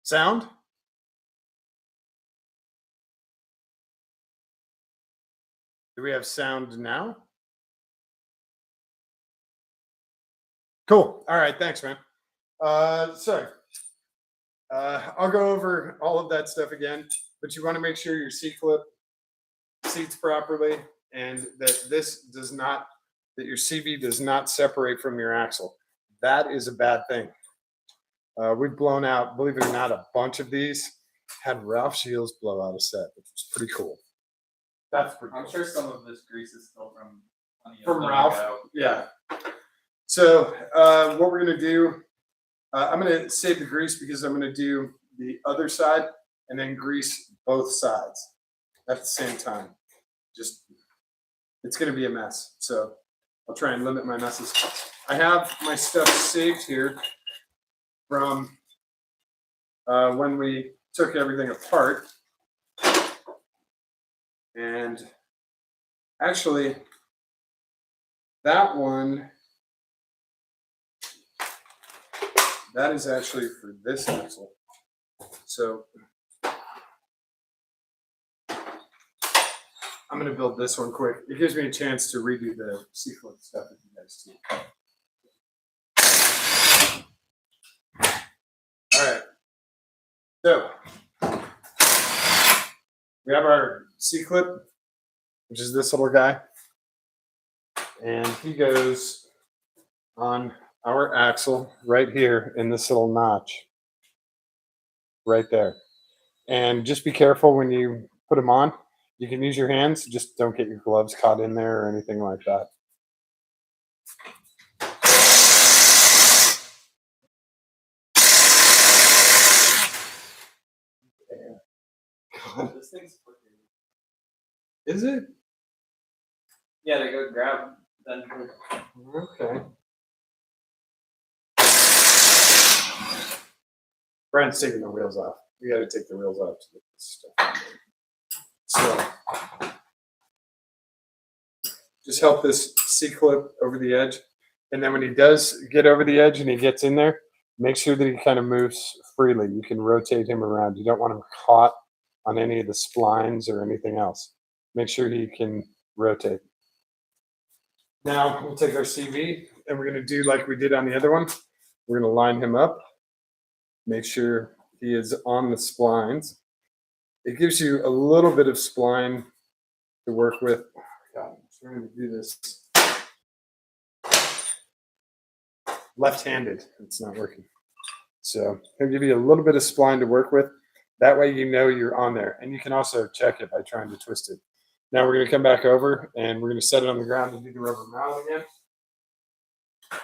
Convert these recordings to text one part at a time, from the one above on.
Sound? Do we have sound now? Cool. All right. Thanks, man. Sorry. I'll go over all of that stuff again, but you want to make sure your C clip seats properly and that that your CV does not separate from your axle. That is a bad thing. We've blown out, believe it or not, a bunch of these. Had Ralph Shields blow out a set, which was pretty cool. That's pretty cool. I'm sure some of this grease is still from Ralph. Yeah. So what we're gonna do, I'm gonna save the grease because I'm gonna do the other side and then grease both sides at the same time. Just, it's gonna be a mess. So I'll try and limit my messes. I have my stuff saved here from when we took everything apart. And actually, that one, that is actually for this axle. So I'm going to build this one quick. It gives me a chance to redo the C-clip stuff with you guys too. All right. So we have our C-clip, which is this little guy. And he goes on our axle right here in this little notch right there. And just be careful when you put them on. You can use your hands, just don't get your gloves caught in there or anything like that. This thing's flickering. Is it? Yeah, to go grab then. Okay. Brent's taking the wheels off. We got to take the wheels off to get this stuff. So just help this C-clip over the edge. And then when he does get over the edge and he gets in there, make sure that he kind of moves freely. You can rotate him around. You don't want him caught on any of the splines or anything else. Make sure he can rotate. Now we'll take our CV and we're going to do like we did on the other one. We're going to line him up. Make sure he is on the splines. It gives you a little bit of spline to work with. Oh, God, I'm trying to do this left-handed. It's not working. So he'll give you a little bit of spline to work with. That way you know you're on there. And you can also check it by trying to twist it. Now we're going to come back over and we're going to set it on the ground and do the rubber mallet again.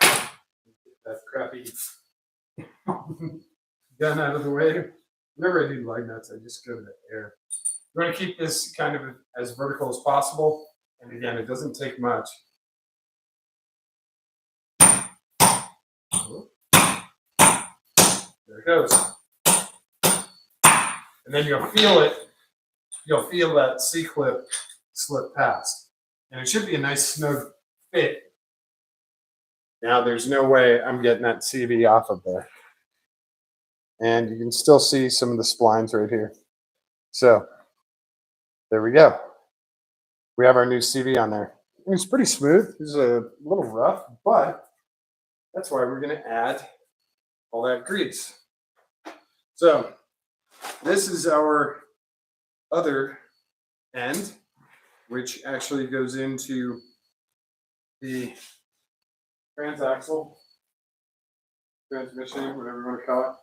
Get that crappy gun out of the way. Whenever I do lug nuts, I just go to the air. You want to keep this kind of as vertical as possible. And again, it doesn't take much. There it goes. And then you'll feel it. You'll feel that C-clip slip past. And it should be a nice snug fit. Now there's no way I'm getting that CV off of there. And you can still see some of the splines right here. So there we go. We have our new CV on there. And it's pretty smooth. It's a little rough, but that's why we're going to add all that grease. So this is our other end, which actually goes into the transaxle, transmission, whatever you want to call it.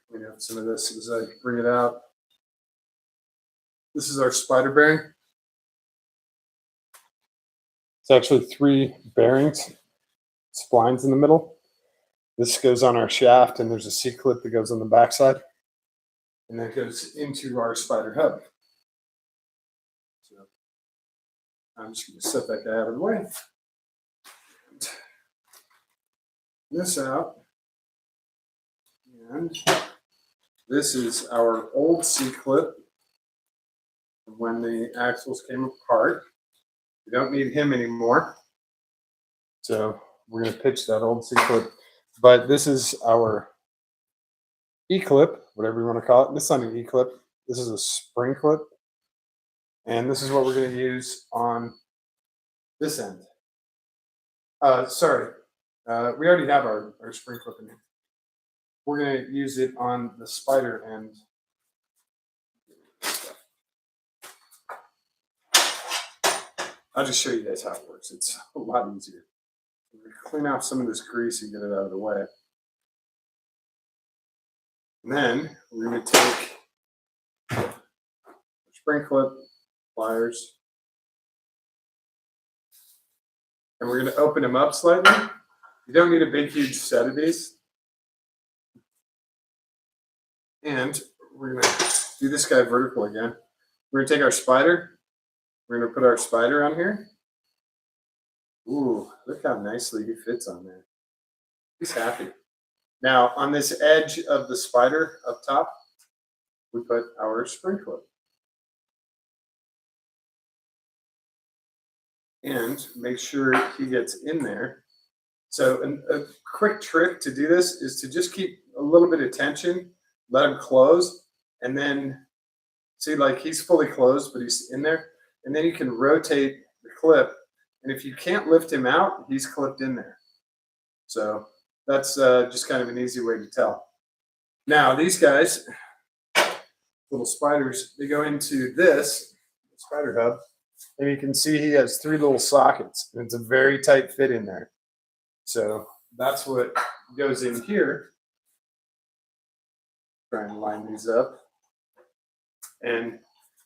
Clean up some of this as I bring it out. This is our spider bearing. It's actually 3 bearings, splines in the middle. This goes on our shaft, and there's a C-clip that goes on the backside. And that goes into our spider hub. So I'm just going to set that guy out of the way. This out. And this is our old C-clip when the axles came apart. We don't need him anymore. So we're going to pitch that old C-clip. But this is our E-clip, whatever you want to call it. This is not an E-clip. This is a spring clip. And this is what we're going to use on this end. Sorry, we already have our spring clip in here. We're going to use it on the spider end. I'll just show you guys how it works. It's a lot easier. Clean off some of this grease and get it out of the way. And then we're going to take the spring clip, pliers, and we're going to open them up slightly. You don't need a big, huge set of these. And we're going to do this guy vertical again. We're going to take our spider. We're going to put our spider on here. Ooh, look how nicely he fits on there. He's happy. Now, on this edge of the spider up top, we put our spring clip. And make sure he gets in there. So a quick trick to do this is to just keep a little bit of tension, let him close, and then see, like, he's fully closed, but he's in there. And then you can rotate the clip. And if you can't lift him out, he's clipped in there. So that's just kind of an easy way to tell. Now, these guys, little spiders, they go into this spider hub. And you can see he has 3 little sockets. And it's a very tight fit in there. So that's what goes in here. Try and line these up. And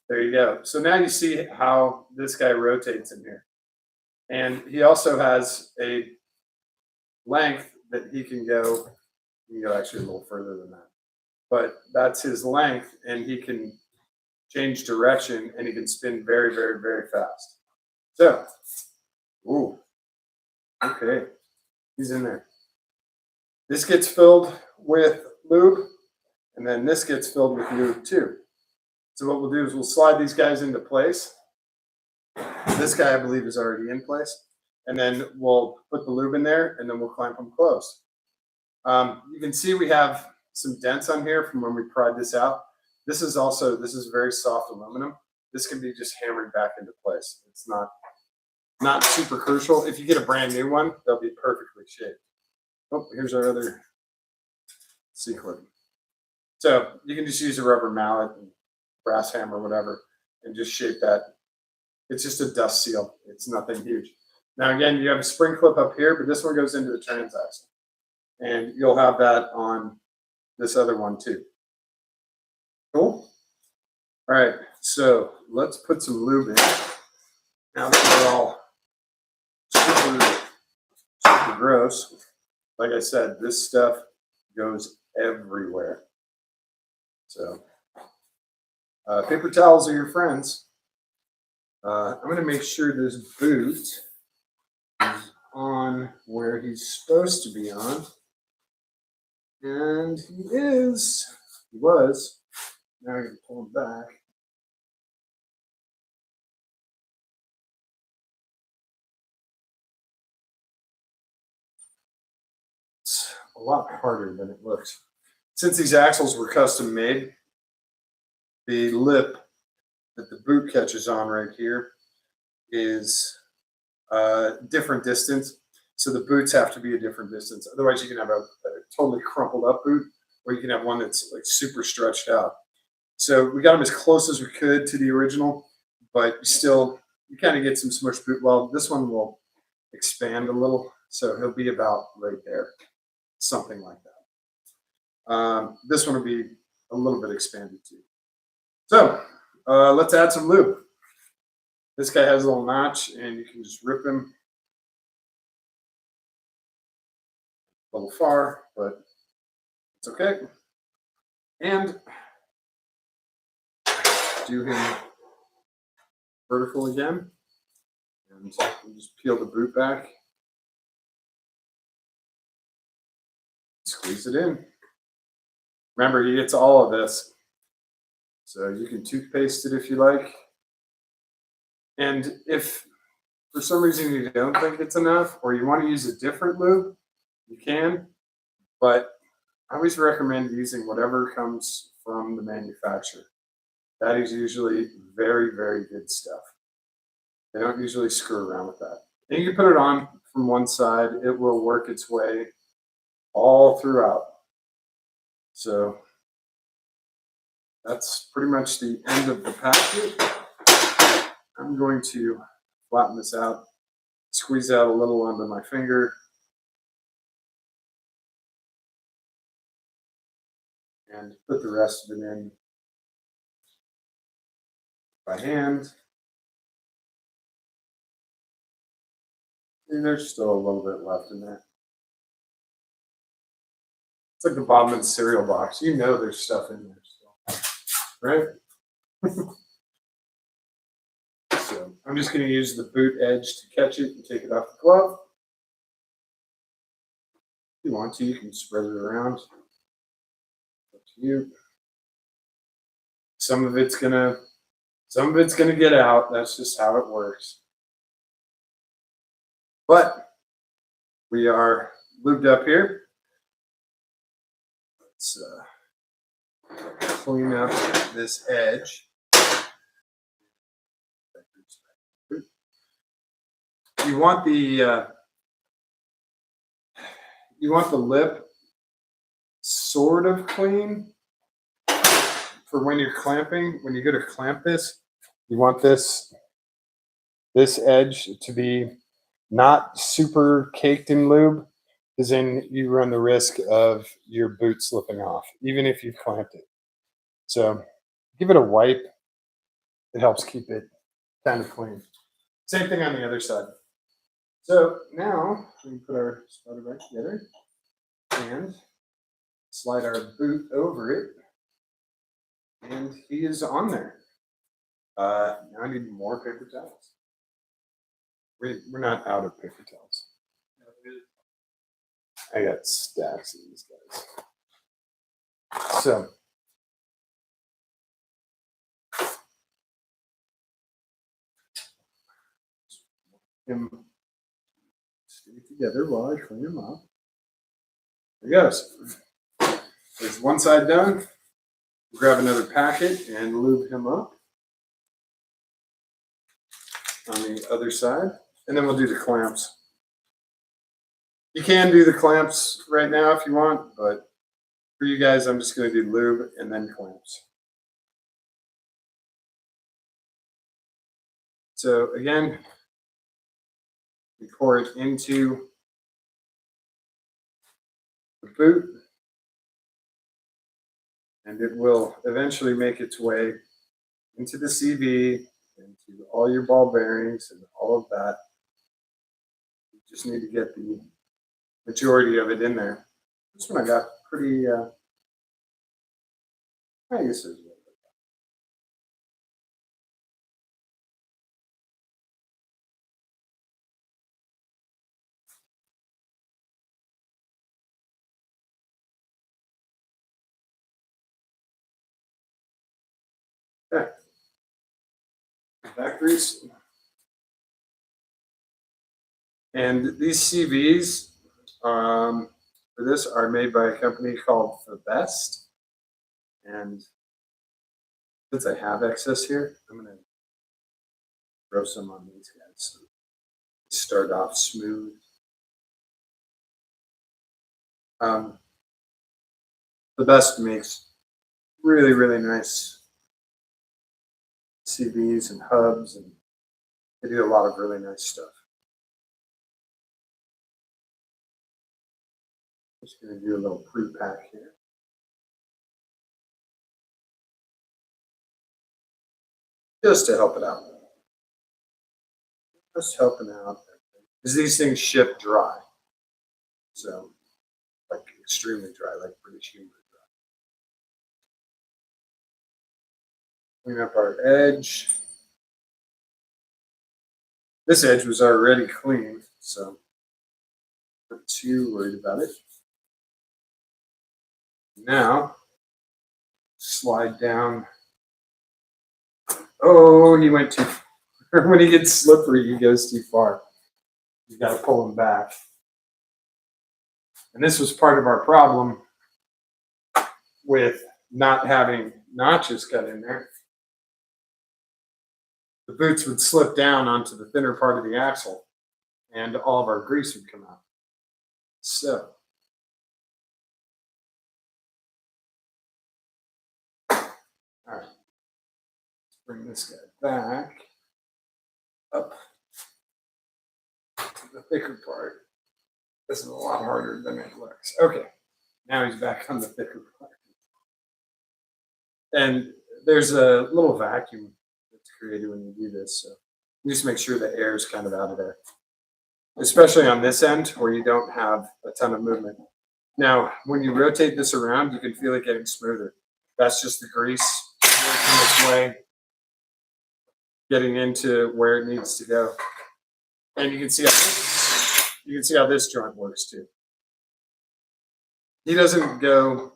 there you go. So now you see how this guy rotates in here. And he also has a length that he can go. You can go actually a little further than that. But that's his length, and he can change direction, and he can spin very, very, very fast. So, ooh, okay, he's in there. This gets filled with lube, and then this gets filled with lube too. So what we'll do is we'll slide these guys into place. This guy, I believe, is already in place. And then we'll put the lube in there, and then we'll clamp them closed. You can see we have some dents on here from when we pried this out. This is very soft aluminum. This can be just hammered back into place. It's not super crucial. If you get a brand new one, they'll be perfectly shaped. Oh, here's our other C-clip. So you can just use a rubber mallet and brass hammer, whatever, and just shape that. It's just a dust seal. It's nothing huge. Now, again, you have a spring clip up here, but this one goes into the transaxle. And you'll have that on this other one too. Cool? All right, so let's put some lube in. Now that we're all super gross, like I said, this stuff goes everywhere. So paper towels are your friends. I'm going to make sure this boot is on where he's supposed to be on. And he is. He was. Now I'm going to pull him back. It's a lot harder than it looks. Since these axles were custom made, the lip that the boot catches on right here is a different distance. So the boots have to be a different distance. Otherwise, you can have a totally crumpled up boot, or you can have one that's like super stretched out. So we got them as close as we could to the original, but still, you kind of get some smushed boot. Well, this one will expand a little, so he'll be about right there, something like that. This one will be a little bit expanded too. So let's add some lube. This guy has a little notch, and you can just rip him a little far, but it's okay. And do him vertical again, and we'll just peel the boot back, squeeze it in. Remember, he gets all of this, so you can toothpaste it if you like. And if for some reason you don't think it's enough, or you want to use a different lube, you can, but I always recommend using whatever comes from the manufacturer. That is usually very, very good stuff. They don't usually screw around with that. And you can put it on from one side, it will work its way all throughout. So that's pretty much the end of the packet. I'm going to flatten this out, squeeze out a little under my finger, and put the rest of it in by hand. And there's still a little bit left in there. It's like the bottom of the cereal box. You know there's stuff in there still, right? So I'm just going to use the boot edge to catch it and take it off the glove. If you want to, you can spread it around. Up to you. Some of it's gonna get out. That's just how it works. But we are lubed up here. Let's clean up this edge. You want the lip sort of clean for when you're clamping. When you go to clamp this, you want this edge to be not super caked in lube, because then you run the risk of your boot slipping off, even if you've clamped it. So give it a wipe. It helps keep it kind of clean. Same thing on the other side. So now we can put our starter back together and slide our boot over it. And he is on there. Now I need more paper towels. We're not out of paper towels. I got stacks of these guys. So stay together while I clean them up. There he goes. There's one side done. Grab another packet and lube him up on the other side, and then we'll do the clamps. You can do the clamps right now if you want, but for you guys, I'm just going to do lube and then clamps. So again, we pour it into the boot, and it will eventually make its way into the CV, into all your ball bearings and all of that. You just need to get the majority of it in there. This one I got pretty, I guess there's a little bit. Okay. Back grease. And these CVs for this are made by a company called The Best. And since I have excess here, I'm going to throw some on these guys. So start off smooth. The Best makes really, really nice CVs and hubs, and they do a lot of really nice stuff. Just going to do a little pre-pack here. Just to help it out. Just helping out. Because these things ship dry. So, like extremely dry, like British humor dry. Clean up our edge. This edge was already clean, so not too worried about it. Now, slide down. Oh, he went too far. When he gets slippery, he goes too far. You got to pull him back. And this was part of our problem with not having notches cut in there, the boots would slip down onto the thinner part of the axle and all of our grease would come out. So, all right, let's bring this guy back up to the thicker part. This is a lot harder than it looks. Okay, now he's back on the thicker part. And there's a little vacuum that's created when you do this, so you just make sure the air is kind of out of there, especially on this end where you don't have a ton of movement. Now, when you rotate this around, you can feel it getting smoother. That's just the grease working its way, getting into where it needs to go. And you can see how this joint works too. He doesn't go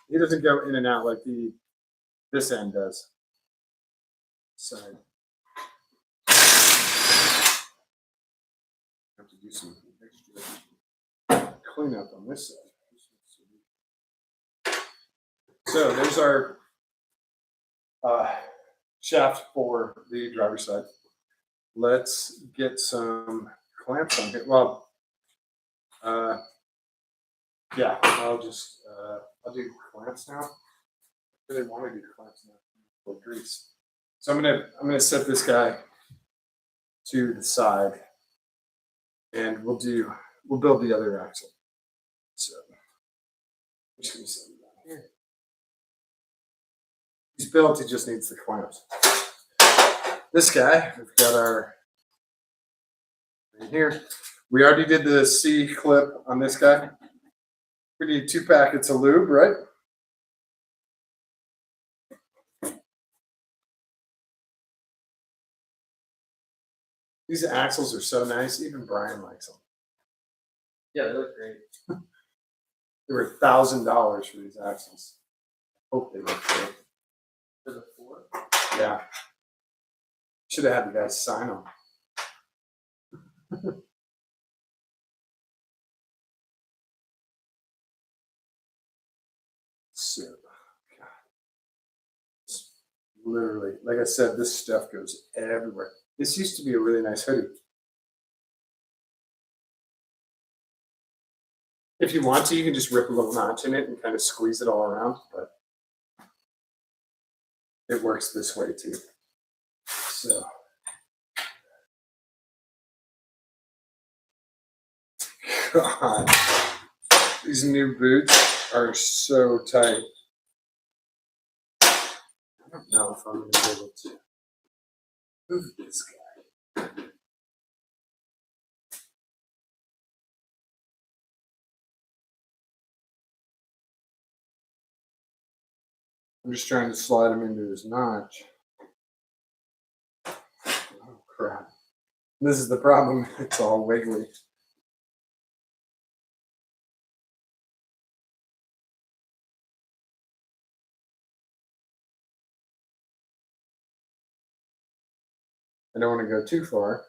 in and out like this end does. So I have to do some extra cleanup on this side. So there's our shaft for the driver's side. Let's get some clamps on it. Well, yeah, I'll do clamps now. I really want to do clamps now for grease. So I'm gonna set this guy to the side, and we'll build the other axle. So I'm just gonna set him down here. He's built. He just needs the clamps. This guy, we've got our right here. We already did the C clip on this guy. We need 2 packets of lube, right? These axles are so nice. Even Brian likes them. Yeah, they look great. They were $1,000 for these axles. Hope they look great. For the 4? Yeah. Should have had the guys sign them. So, God. It's literally, like I said, this stuff goes everywhere. This used to be a really nice hoodie. If you want to, you can just rip a little notch in it and kind of squeeze it all around, but it works this way too. So, God, these new boots are so tight. I don't know if I'm going to be able to move this guy. I'm just trying to slide him into his notch. Oh, crap. This is the problem. It's all wiggly. I don't want to go too far.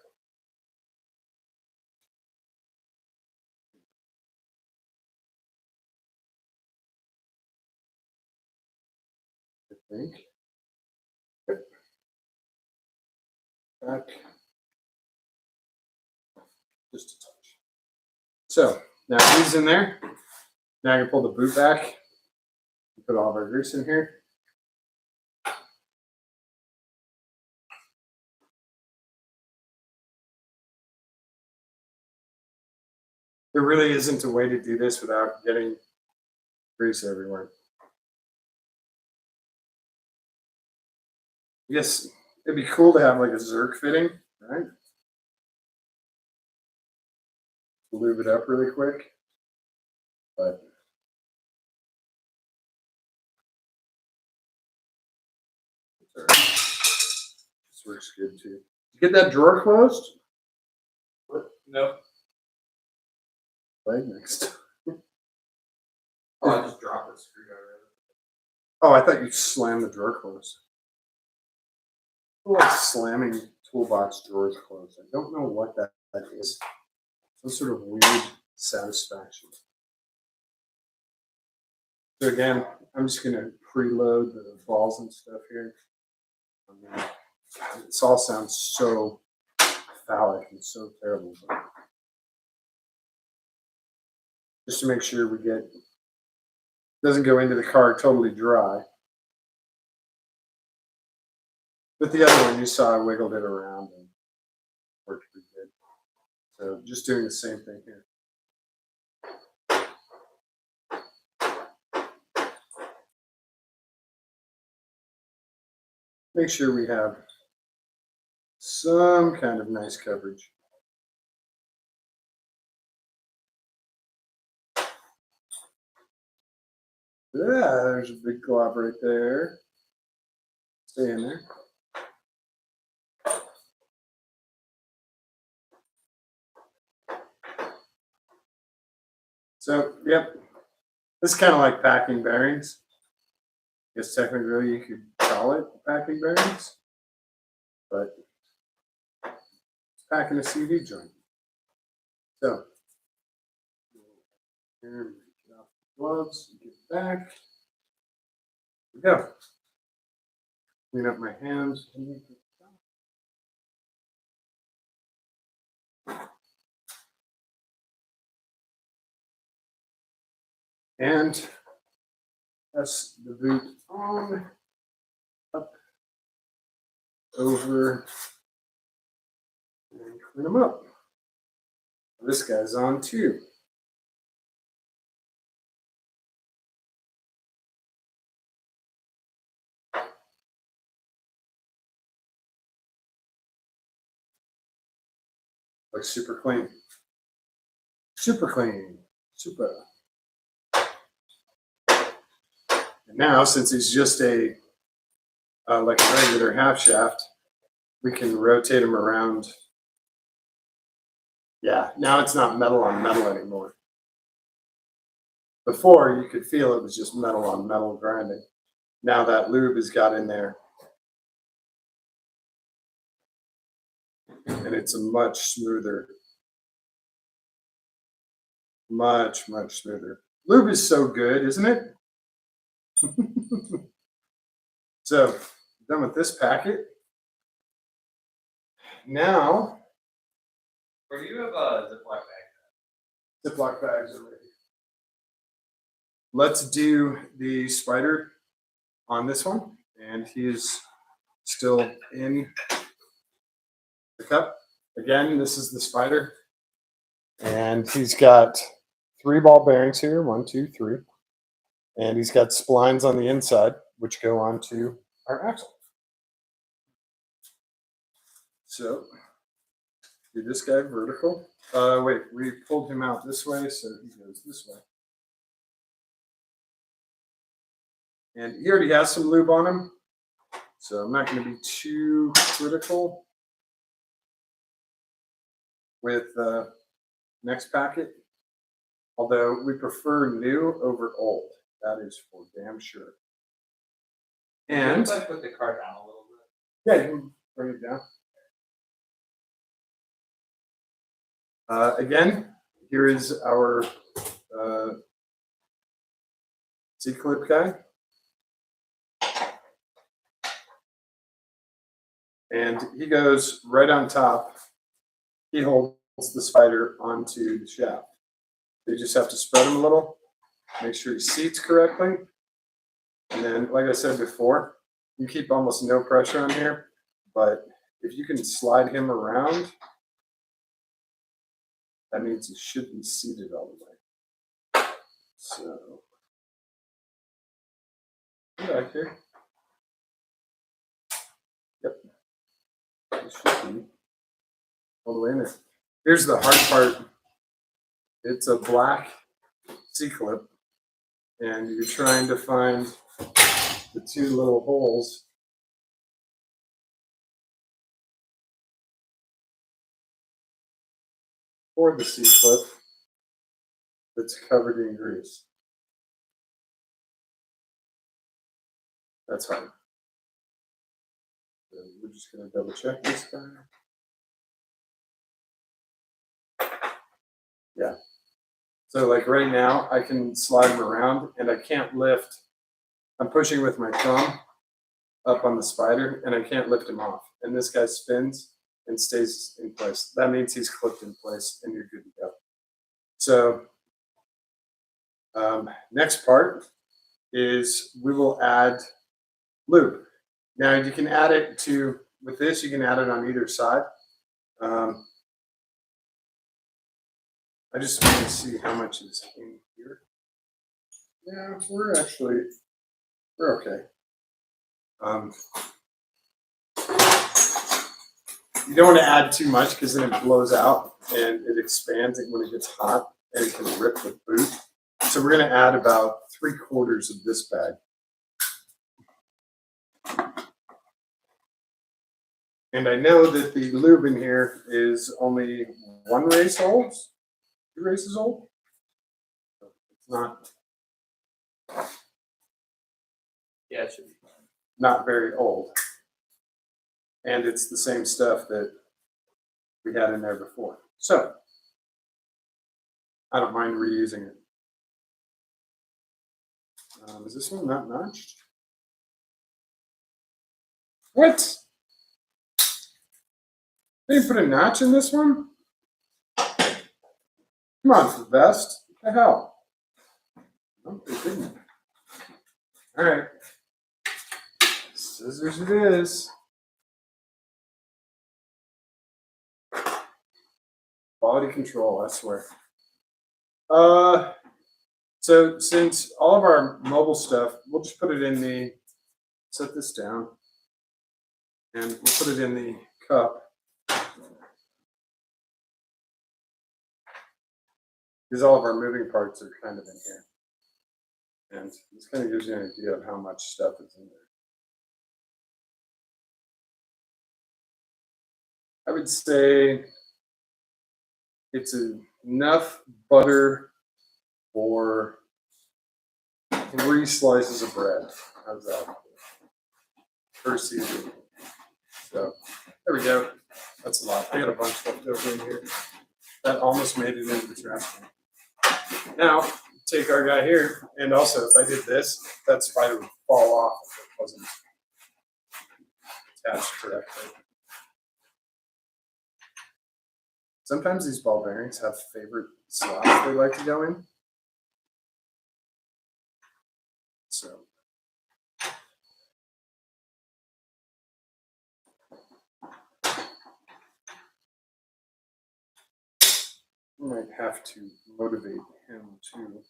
I think. Back. Just a touch. So now he's in there. Now I can pull the boot back. Put all of our grease in here. There really isn't a way to do this without getting grease everywhere. Yes, it'd be cool to have like a Zerk fitting, right? Lube it up really quick. But this works good too. Get that drawer closed? Nope. Right next. Oh, I just dropped the screwdriver. Oh, I thought you slammed the drawer closed. I feel like slamming toolbox drawers closed. I don't know what that is. Some sort of weird satisfaction. So again, I'm just going to preload the balls and stuff here. God, this all sounds so phallic and so terrible. But just to make sure we get, doesn't go into the car totally dry. But the other one, you saw I wiggled it around and worked pretty good. So just doing the same thing here. Make sure we have some kind of nice coverage. Yeah, there's a big glob right there. Stay in there. So, yep, this is kind of like packing bearings. I guess technically you could call it packing bearings, but it's packing a CV joint. So, here, get off the gloves, get back. Here we go. Clean up my hands. And press the boot on, up, over, and clean them up. This guy's on too. Looks super clean. Super clean. Super. And now, since it's just a like a regular half shaft, we can rotate them around. Yeah, now it's not metal on metal anymore. Before, you could feel it was just metal on metal grinding. Now that lube has got in there. And it's a much smoother, much smoother. Lube is so good, isn't it? So, done with this packet. Now, Where do you have a Ziploc bag? Ziploc bags are ready. Let's do the spider on this one. And he is still in the cup. Again, this is the spider. And he's got 3 ball bearings here, 1, 2, 3. And he's got splines on the inside, which go onto our axle. So, do this guy vertical. Wait, we pulled him out this way, so he goes this way. And he already has some lube on him, so I'm not going to be too critical with the next packet. Although we prefer new over old. That is for damn sure. And Can you put the car down a little bit? yeah, you can bring it down. Again, here is our C-clip guy. And he goes right on top. He holds the spider onto the shaft. You just have to spread him a little, make sure he seats correctly. And then, like I said before, you keep almost no pressure on here, but if you can slide him around, that means he should be seated all the way. So, back here. Yep. It should be all the way in there. Here's the hard part. It's a black C-clip, and you're trying to find the 2 little holes for the C-clip that's covered in grease. That's hard. So we're just going to double check this guy. Yeah. So like right now, I can slide them around and I can't lift. I'm pushing with my thumb up on the spider and I can't lift him off. And this guy spins and stays in place. That means he's clipped in place and you're good to go. So next part is we will add lube. Now you can add it to, with this, you can add it on either side. I just want to see how much is in here. Yeah, we're okay. You don't want to add too much because then it blows out and it expands when it gets hot and it can rip the boot. So we're going to add about 3/4 of this bag. And I know that the lube in here is only 1 race old, 2 races old. It's not. Yeah, it should be fine. Not very old. And it's the same stuff that we had in there before. So I don't mind reusing it. Is this one not notched? What? They didn't put a notch in this one? Come on, it's the best. What the hell? No, they didn't. All right. Scissors it is. Quality control, I swear. So since all of our mobile stuff, we'll just put it in the, set this down, and we'll put it in the cup. Because all of our moving parts are kind of in here. And this kind of gives you an idea of how much stuff is in there. I would say it's enough butter for 3 slices of bread. How's that? Per season. So there we go. That's a lot. I got a bunch left over in here. That almost made it into the trash can. Now, take our guy here, and also if I did this, that spider would fall off if it wasn't attached correctly. Sometimes these ball bearings have favorite slots they like to go in. So I might have to motivate him too.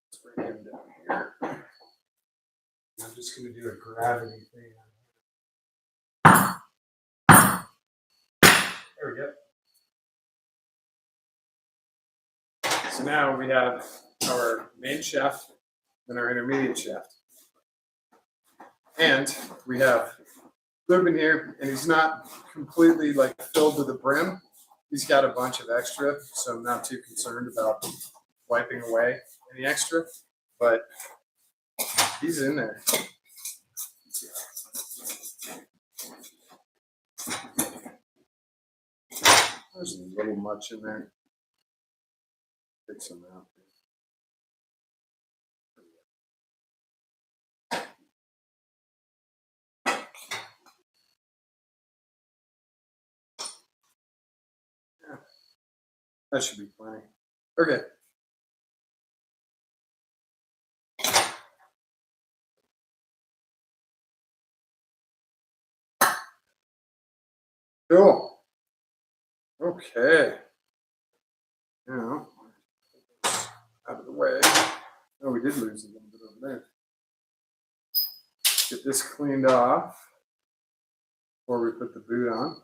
Let's bring him down here. I'm just going to do a gravity thing. There we go. So now we have our main shaft and our intermediate shaft. And we have lube in here, and he's not completely like filled to the brim. He's got a bunch of extra, so I'm not too concerned about wiping away any extra, but he's in there. There's a little much in there. Take some out. Yeah, that should be plenty. Okay. Cool. Okay. Now, out of the way. Oh, we did lose a little bit over there. Get this cleaned off before we put the boot on.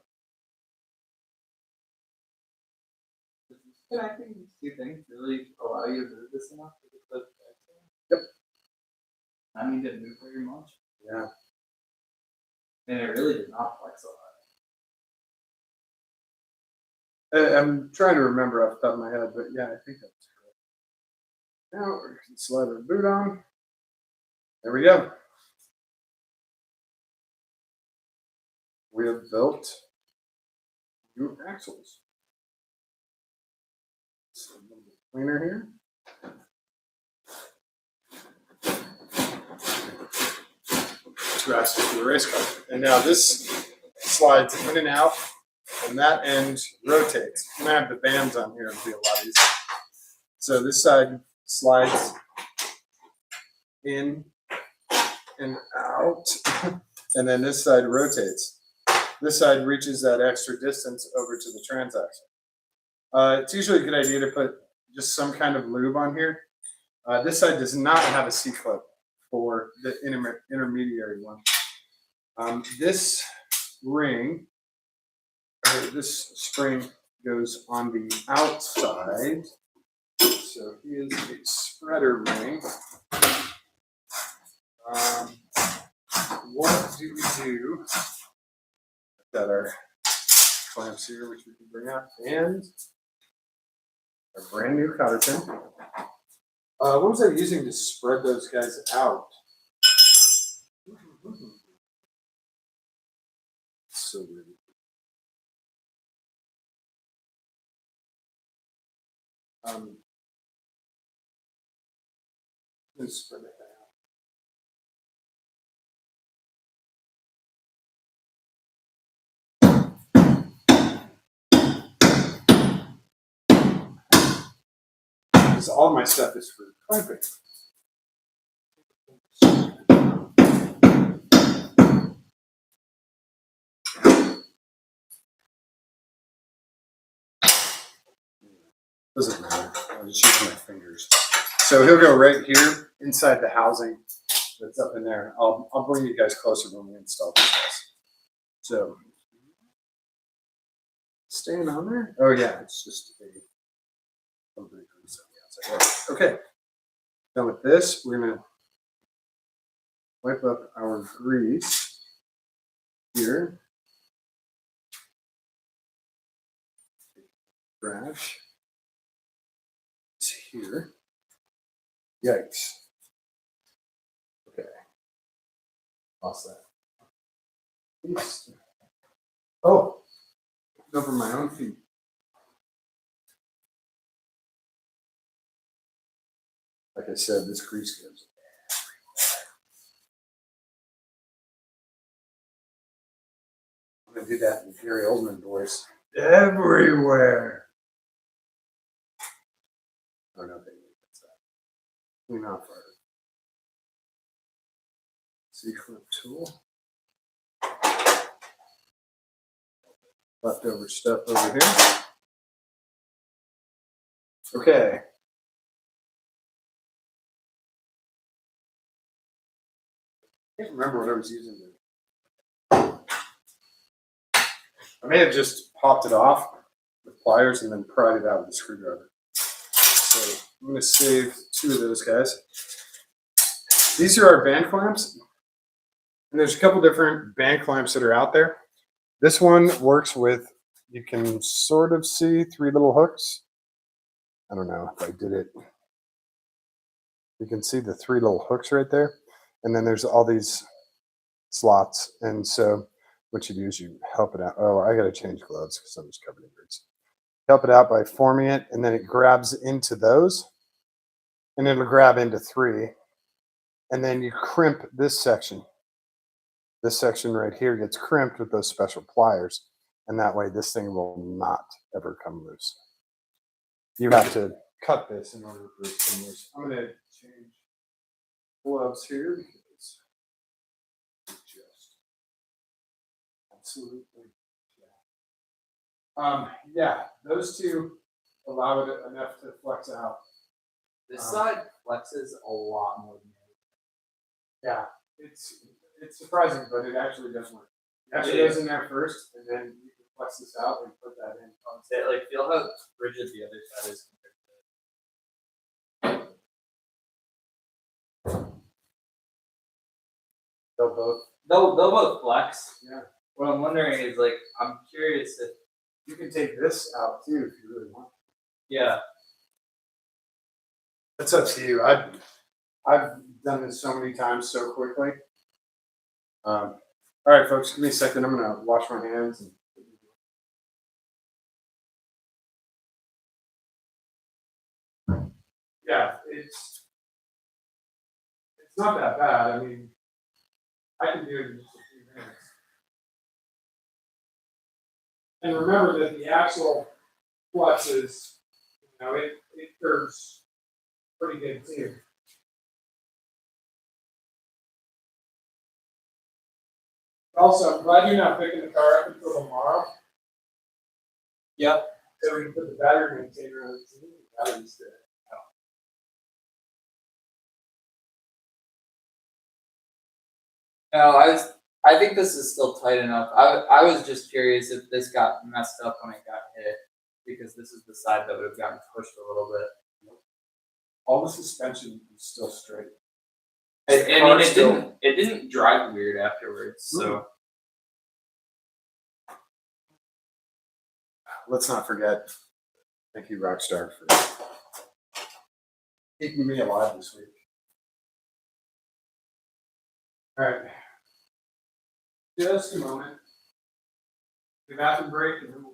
Can I think these 2 things really allow you to move this enough to get the Yep. I mean, didn't move very much. Yeah. And it really did not flex a lot. I'm trying to remember off the top of my head, but yeah, I think that's correct. Now we can slide our boot on. There we go. We have built new axles. cleaner here. To access to the race car. And now this slides in and out, and that end rotates. I'm gonna have the bands on here, it'll be a lot easier. So this side slides in and out, and then this side rotates. This side reaches that extra distance over to the transaxle. It's usually a good idea to put just some kind of lube on here. This side does not have a C-clip for the intermediary one. This ring, or this spring, goes on the outside. So here's a spreader ring. What do we do? Got our clamps here, which we can bring out, and our brand new cotter pin. What was I using to spread those guys out? So weird. Let's spread it out. Because all my stuff is for clamping. Doesn't matter. I'll just use my fingers. So he'll go right here inside the housing that's up in there. I'll bring you guys closer when we install this guys. So staying on there. Oh yeah, it's just a little bit of grease on the outside. Okay. Done with this, we're gonna wipe up our grease here. Brush. Here. Yikes. Okay. Lost that. Oops. Oh, over my own feet. Like I said, this grease goes everywhere. I'm gonna do that in Gary Oldman voice. Everywhere. Oh no, that's that. Clean off our C-clip tool. Leftover stuff over here. Okay. I can't remember what I was using there. I may have just popped it off with pliers and then pried it out with a screwdriver. So I'm going to save 2 of those guys. These are our band clamps. And there's a couple different band clamps that are out there. This one works with, you can sort of see 3 little hooks. I don't know if I did it. You can see the 3 little hooks right there. And then there's all these slots. And so what you do is you help it out. Oh, I got to change gloves because I'm just covered in grease. Help it out by forming it, and then it grabs into those, and it'll grab into 3. And then you crimp this section. This section right here gets crimped with those special pliers, and that way this thing will not ever come loose. You have to cut this in order for it to come loose. I'm going to change gloves here because just absolutely. Yeah, those 2 allow it enough to flex out. This side flexes a lot more than the other. Yeah, it's surprising, but it actually does work. It actually goes in there first, and then you can flex this out and put that in. Like, feel how rigid the other side is compared to. They'll both flex. Yeah. What I'm wondering is, like, I'm curious if You can take this out too if you really want. yeah. That's up to you. I've done this so many times so quickly. All right, folks, give me a second. I'm gonna wash my hands. And yeah, it's not that bad. I mean, I can do it in just a few minutes. And remember that the axle fluxes, you know, it curves pretty good too. Also, I'm glad you're not picking the car up until tomorrow. Yep. So we can put the battery maintainer on it too. The battery's there. No, I think this is still tight enough. I was just curious if this got messed up when it got hit, because this is the side that would have gotten pushed a little bit. All the suspension is still straight. I mean, it still- didn't drive weird afterwards. So Let's not forget. Thank you, Rockstar, for keeping me alive this week. All right. Just a moment. The bathroom break and then we'll.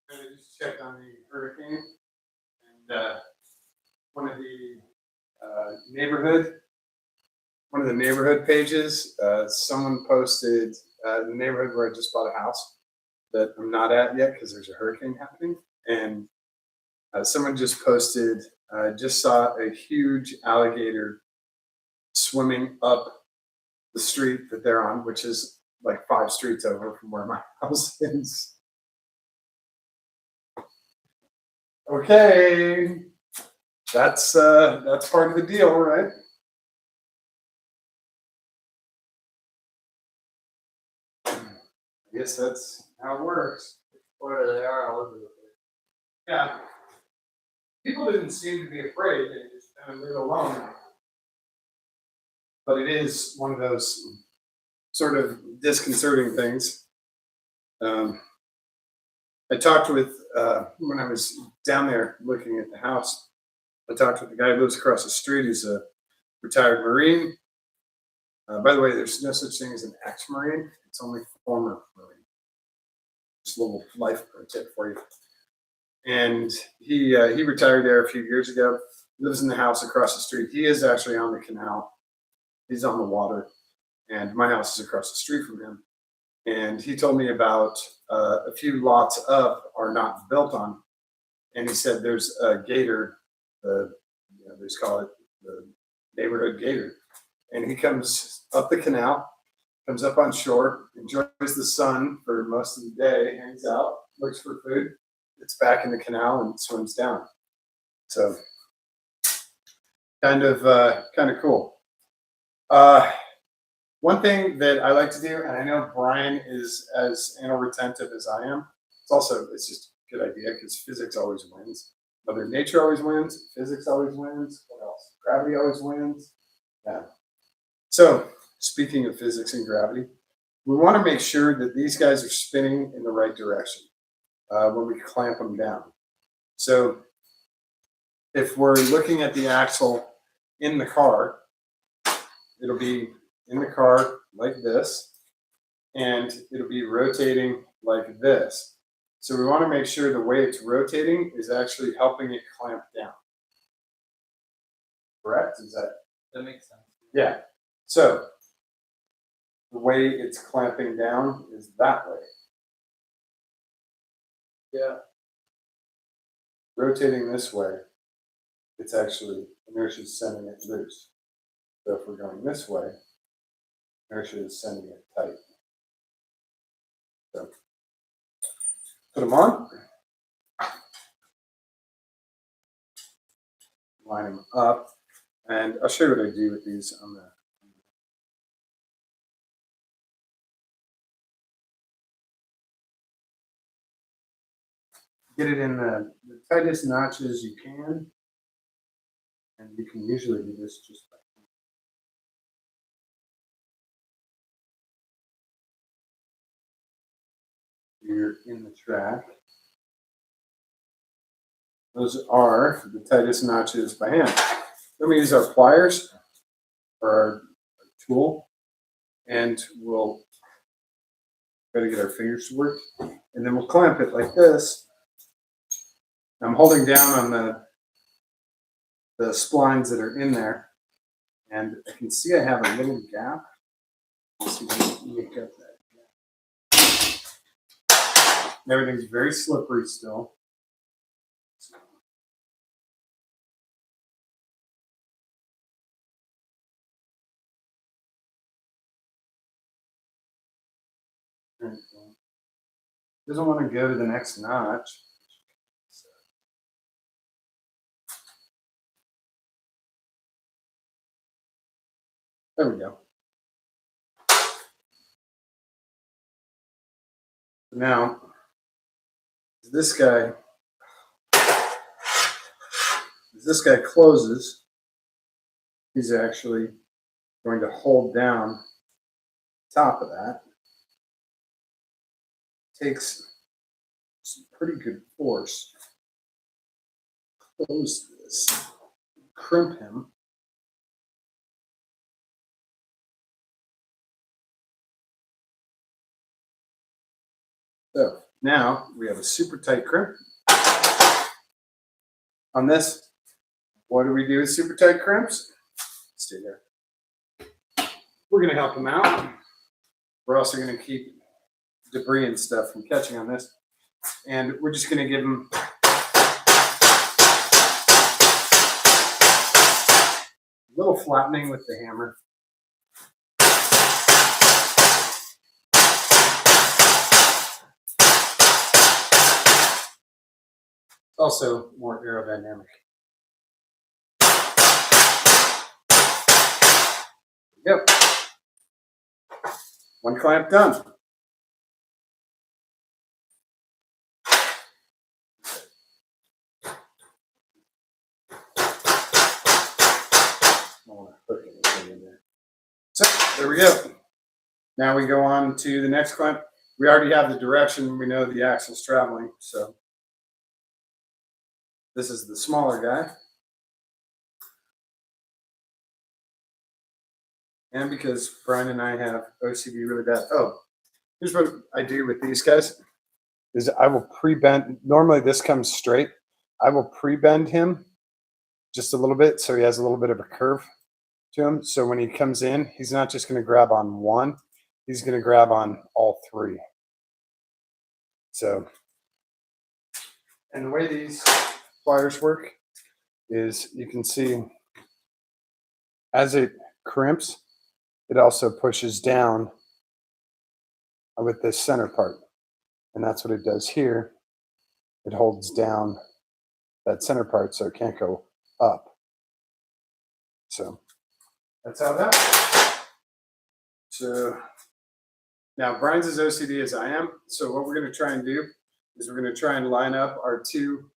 I just checked on the hurricane, and one of the neighborhood pages, someone posted the neighborhood where I just bought a house that I'm not at yet because there's a hurricane happening, and someone just posted, just saw a huge alligator swimming up the street that they're on, which is like 5 streets over from where my house is. Okay, that's part of the deal, right? I guess that's how it works. Where they are all over the place. Yeah. People didn't seem to be afraid, they just kind of live alone. But it is one of those sort of disconcerting things. I talked with, when I was down there looking at the house, I talked with the guy who lives across the street. He's a retired Marine. By the way, there's no such thing as an ex-Marine. It's only former Marine. Just a little life pro tip for you. And he retired there a few years ago. Lives in the house across the street. He is actually on the canal. He's on the water, and my house is across the street from him. And he told me about a few lots up are not built on, and he said there's a gator. They just call it the neighborhood gator, and he comes up the canal, comes up on shore, enjoys the sun for most of the day, hangs out, looks for food. It's back in the canal and swims down. So kind of cool. One thing that I like to do, and I know Brian is as anal retentive as I am. It's just a good idea because physics always wins. Mother Nature always wins. Physics always wins. What else? Gravity always wins. Yeah. So, speaking of physics and gravity, we want to make sure that these guys are spinning in the right direction when we clamp them down. So, if we're looking at the axle in the car, it'll be in the car like this, and it'll be rotating like this. So we want to make sure the way it's rotating is actually helping it clamp down. Correct? That makes sense. Yeah. So the way it's clamping down is that way. Yeah. Rotating this way, it's actually inertia is sending it loose. So if we're going this way, inertia is sending it tight. So put them on. Line them up. And I'll show you what I do with these on the. Get it in the tightest notches you can. And you can usually do this just like that. You're in the track. Those are the tightest notches by hand. Then we use our pliers or our tool, and we'll try to get our fingers to work. And then we'll clamp it like this. I'm holding down on the splines that are in there, and I can see I have a little gap. Let's see if we can make up that gap. Everything's very slippery still. Doesn't want to go to the next notch. There we go. Now, as this guy closes, he's actually going to hold down top of that. Takes some pretty good force. Close this, crimp him. So now we have a super tight crimp. On this, what do we do with super tight crimps? Stay there. We're going to help them out. We're also going to keep debris and stuff from catching on this. And we're just going to give them a little flattening with the hammer. Also more aerodynamic. Yep. One clamp done. So there we go. Now we go on to the next clamp. We already have the direction. We know the axle's traveling. So this is the smaller guy. And because Brian and I have OCD really bad. Oh, here's what I do with these guys is I will pre-bend. Normally this comes straight. I will pre-bend him just a little bit so he has a little bit of a curve to him. So when he comes in, he's not just going to grab on one. He's going to grab on all three. So, and the way these pliers work is you can see as it crimps, it also pushes down with this center part. And that's what it does here. It holds down that center part so it can't go up. So that's how that. So now Brian's as OCD as I am. So what we're going to try and do is we're going to try and line up our two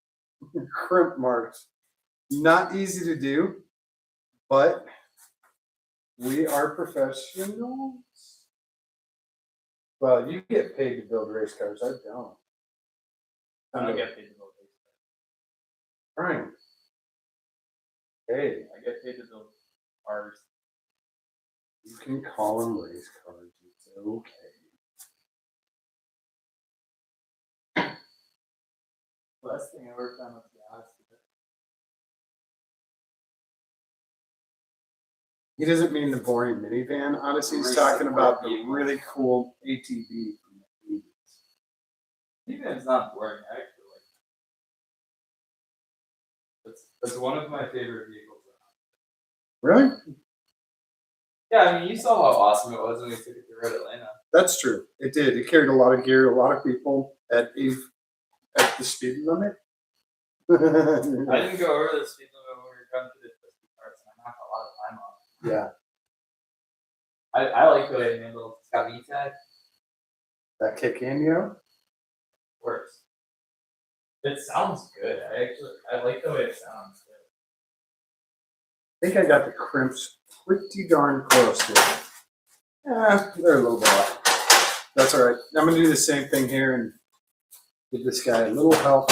crimp marks. Not easy to do, but we are professionals. Well, you get paid to build race cars. I don't. I don't get paid to build these. Right. Hey, I get paid to build cars. you can call them race cars. It's okay. Last thing I worked on was the Odyssey. He doesn't mean the boring minivan Odyssey. He's Race talking about sport the vehicle. really cool ATV from the 80s. Even it's not boring, I actually like it. That's one of my favorite vehicles. Really? Yeah, I mean, you saw how awesome it was when we took it to Road Atlanta. That's true. It did. It carried a lot of gear, a lot of people at the speed limit. I didn't go over the speed limit when we were going through the twisty parts, and I knocked a lot of time off. Yeah. I like the way it handles. It's got VTAC. That kick in, you Works. It sounds good. I like the way it sounds. I think I got the crimps pretty darn close here. Yeah, they're a little bit off. That's all right. I'm going to do the same thing here and give this guy a little help.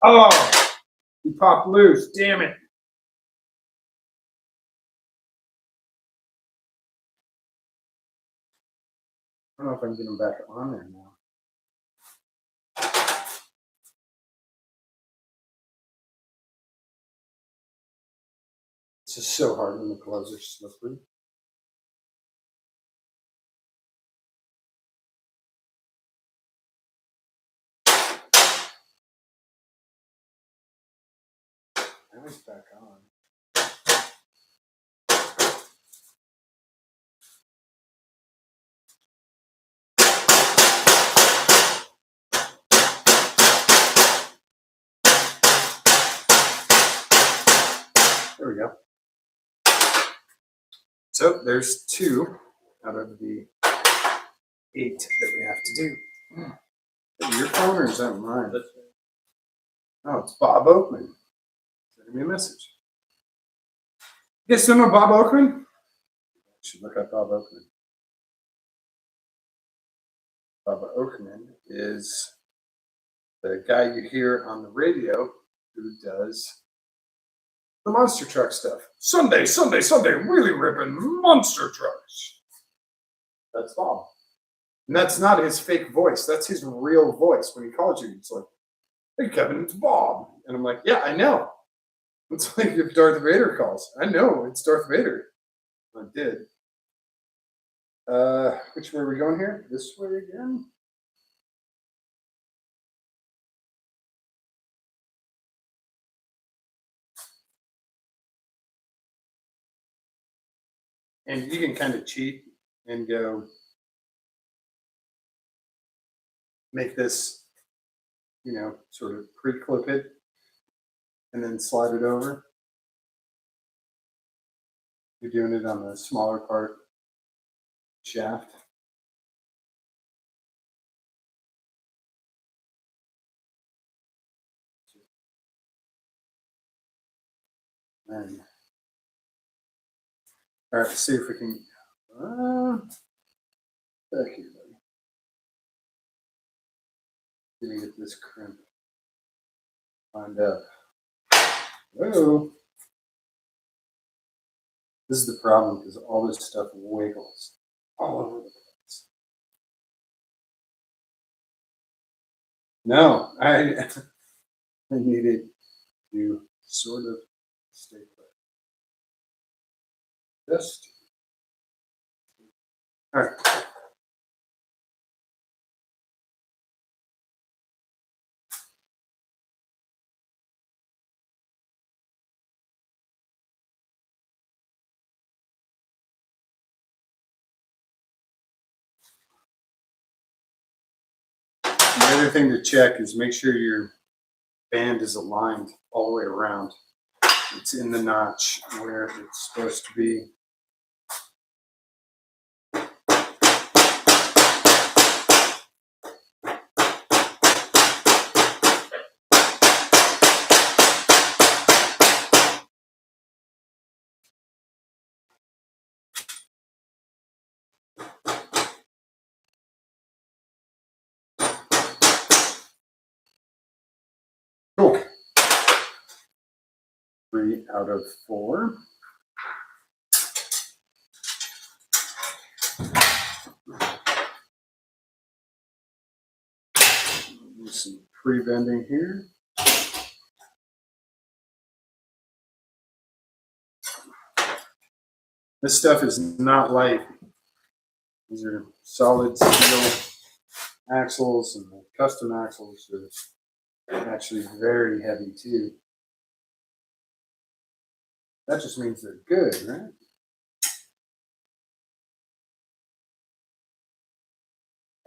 Oh, he popped loose. Damn it. I don't know if I can get him back on there now. It's just so hard when the gloves are slippery. Now he's back on. There we go. So there's 2 out of the 8 that we have to do. Is that your phone or is that mine? Oh, it's Bob Oakman. Sending me a message. You guys don't know Bob Oakman? You should look up Bob Oakman. Bob Oakman is the guy you hear on the radio who does the monster truck stuff. Sunday, really ripping monster trucks. That's Bob. And that's not his fake voice. That's his real voice. When he calls you, it's like, hey, Kevin, it's Bob. And I'm like, yeah, I know. It's like if Darth Vader calls. I know it's Darth Vader. I did. Which way are we going here? This way again? And you can kind of cheat and go make this, sort of pre-clip it and then slide it over. You're doing it on the smaller part shaft. And all right, let's see if we can back here, buddy. Let me get this crimp lined up. Whoa. This is the problem because all this stuff wiggles all over the place. No, I needed to sort of stay put. Just all right. The other thing to check is make sure your band is aligned all the way around. It's in the notch where it's supposed to be. Cool. 3 out of 4. Do some pre-bending here. This stuff is not light. These are solid steel axles, and the custom axles are actually very heavy too. That just means they're good, right?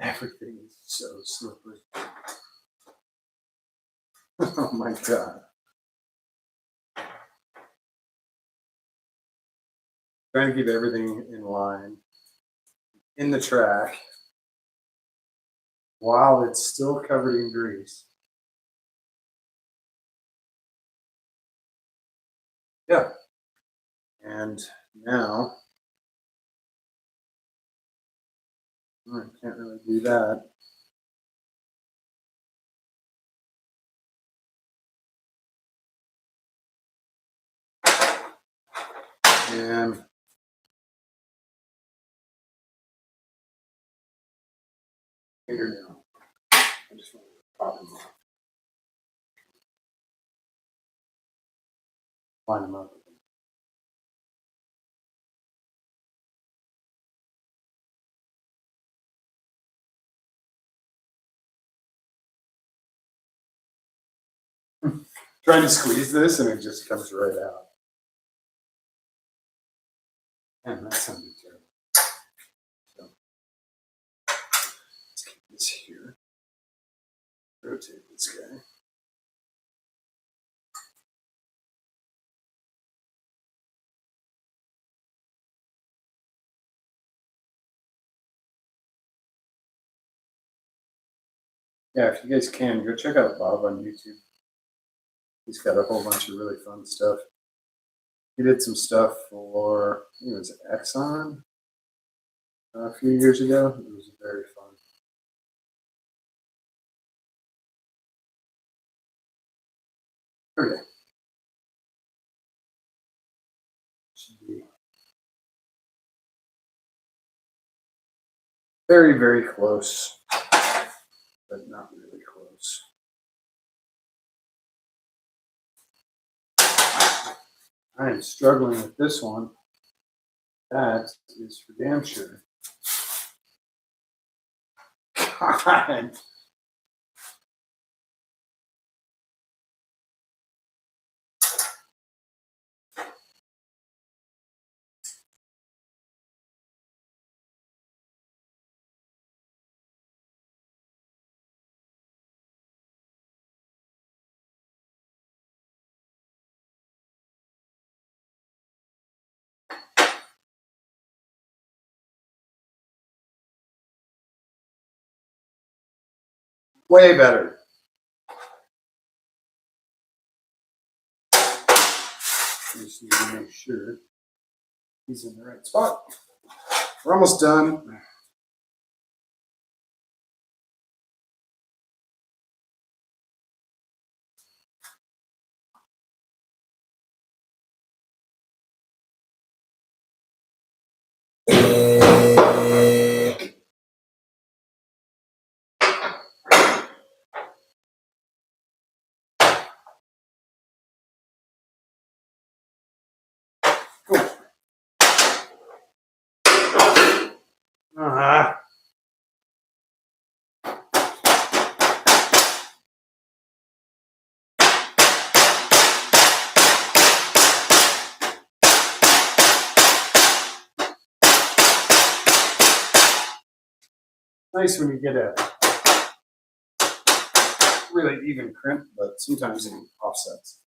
Everything is so slippery. Oh my God. Trying to keep everything in line in the track while it's still covered in grease. Yeah. And now, I can't really do that. And fingernail. I just want to pop them off. Line them up. Trying to squeeze this and it just comes right out. Man, that sounded terrible. So, let's keep this here. Rotate this guy. Yeah, if you guys can, go check out Bob on YouTube. He's got a whole bunch of really fun stuff. He did some stuff for, I think it was Exxon a few years ago. It was very fun. Okay. Should be very, very close, but not really close. I am struggling with this one. That is for damn sure. God. Way better. Just need to make sure he's in the right spot. We're almost done. Cool. Nice when you get a really even crimp, but sometimes it offsets.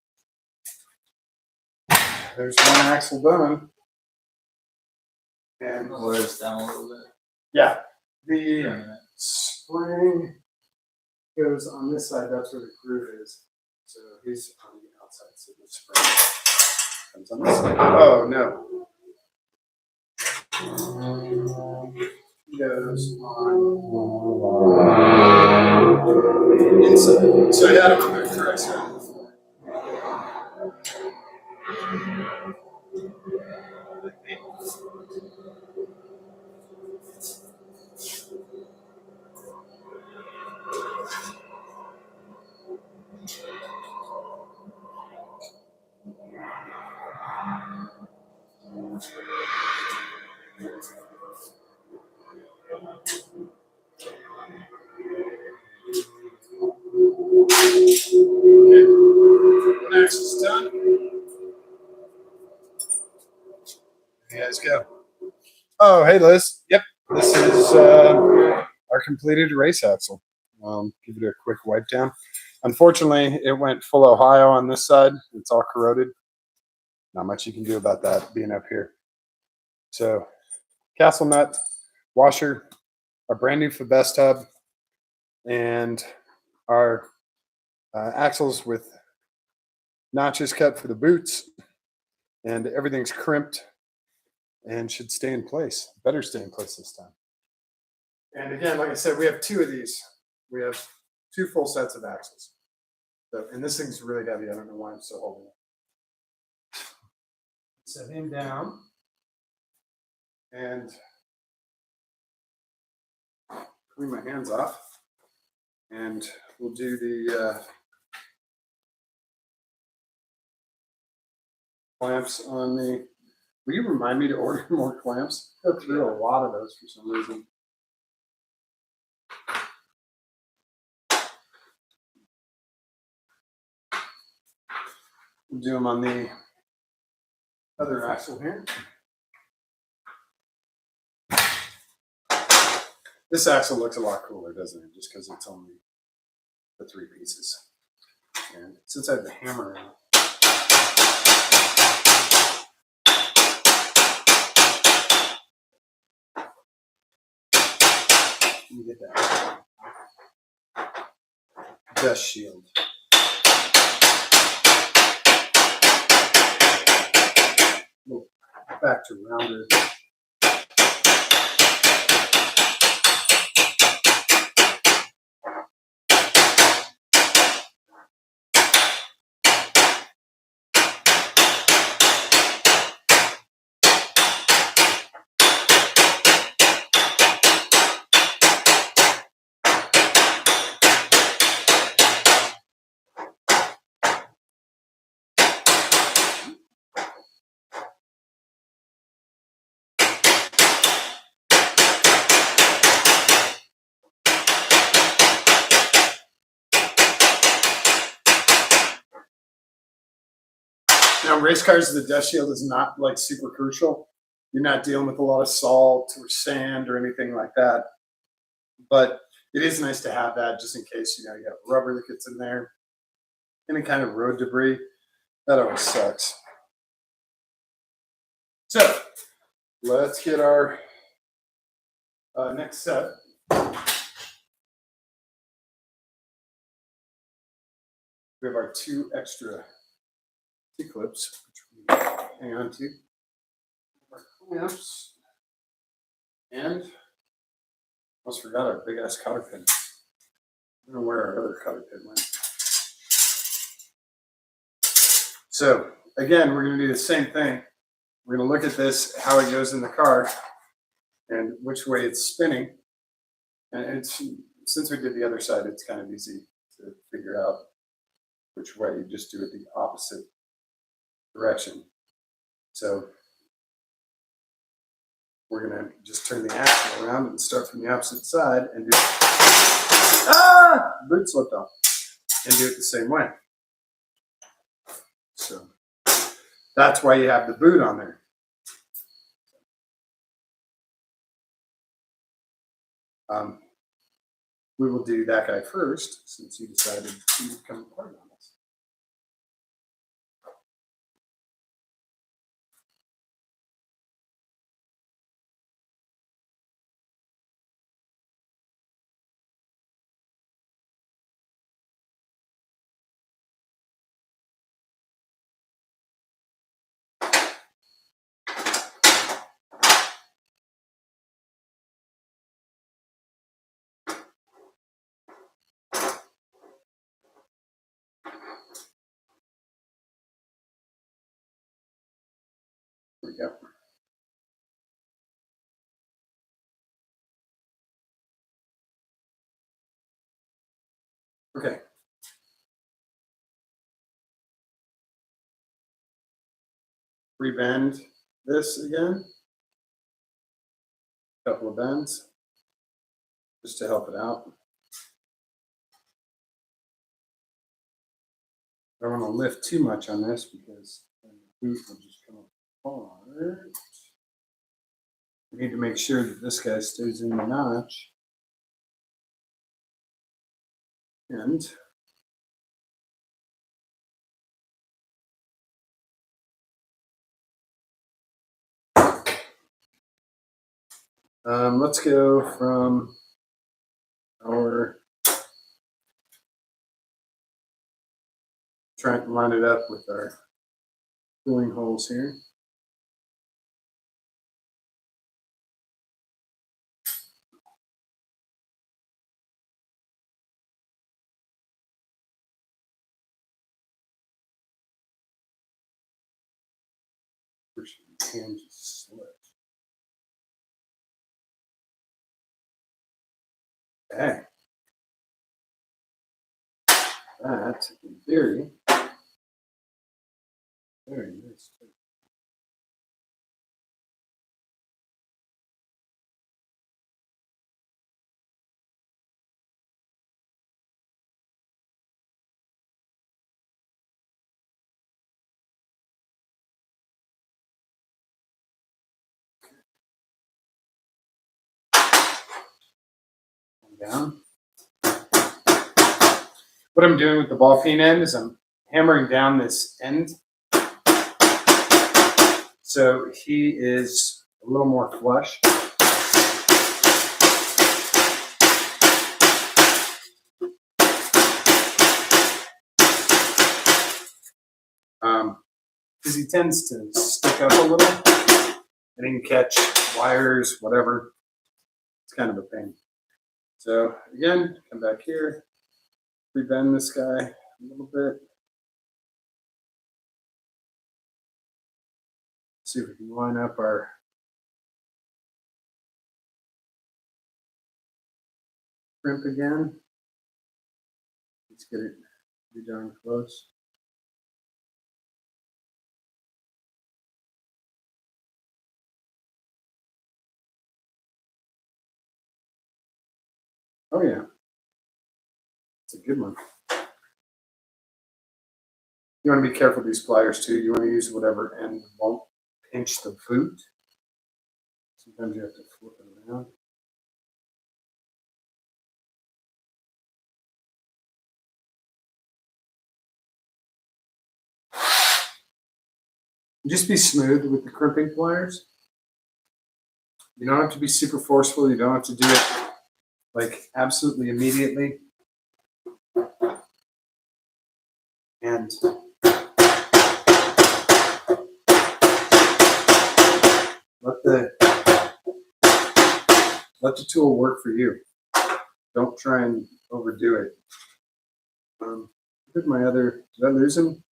There's one axle done. And lower this down a little bit. yeah, the spring goes on this side. That's where the groove is. So he's on the outside. So the spring comes on this side. Oh no. Goes on the inside. So I had him on the correct side. One axle's done. You guys go. Oh, hey, Liz. Yep, this is our completed race axle. Give it a quick wipe down. Unfortunately, it went full Ohio on this side. It's all corroded. Not much you can do about that being up here. So, castle nut, washer, a brand new Fabest hub, and our axles with notches cut for the boots, and everything's crimped and should stay in place. Better stay in place this time. And again, like I said, we have two of these. We have two full sets of axles. So, and this thing's really heavy. I don't know why I'm still holding it. Set him down. And clean my hands off. And we'll do the clamps on the. Will you remind me to order more clamps? I go through a lot of those for some reason. We'll do them on the other axle here. This axle looks a lot cooler, doesn't it? Just because it's only the 3 pieces. And since I have the hammer out, let me get that dust shield. Back to rounder. Now, race cars, the dust shield is not like super crucial. You're not dealing with a lot of salt or sand or anything like that. But it is nice to have that just in case, you have rubber that gets in there, any kind of road debris. That always sucks. So let's get our next set. We have our 2 extra T-clips, which we hang on to. Our clamps. And almost forgot our big ass cotter pin. I don't know where our other cotter pin went. So again, we're going to do the same thing. We're going to look at this, how it goes in the car, and which way it's spinning. And since we did the other side, it's kind of easy to figure out which way. You just do it the opposite direction. So we're going to just turn the axle around and start from the opposite side and do boot slipped off, and do it the same way. So that's why you have the boot on there. We will do that guy first, since you decided to come apart on us. There we go. Okay. Rebend this again. A couple of bends just to help it out. I don't want to lift too much on this because then the boot will just come apart. We need to make sure that this guy stays in the notch. And let's go from our, try and line it up with our cooling holes here. Hand just slipped. Okay. That, in theory, very nice. Down. What I'm doing with the ball peen end is I'm hammering down this end so he is a little more flush. Because he tends to stick up a little and he can catch wires, whatever. It's kind of a pain. So again, come back here, rebend this guy a little bit. See if we can line up our crimp again. Let's get it pretty darn close. Oh yeah, it's a good one. You want to be careful with these pliers too. You want to use whatever end won't pinch the boot. Sometimes you have to flip it around. Just be smooth with the crimping pliers. You don't have to be super forceful. You don't have to do it like absolutely immediately. And let the tool work for you. Don't try and overdo it. Look at my other, did I lose him?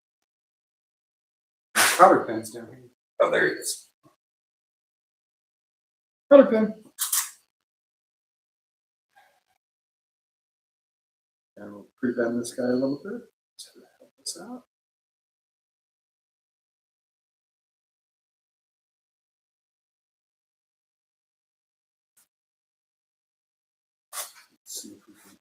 Powder pin's down here. Oh, there he is. Powder pin. And we'll pre-bend this guy a little bit to help us out. Let's see if we can.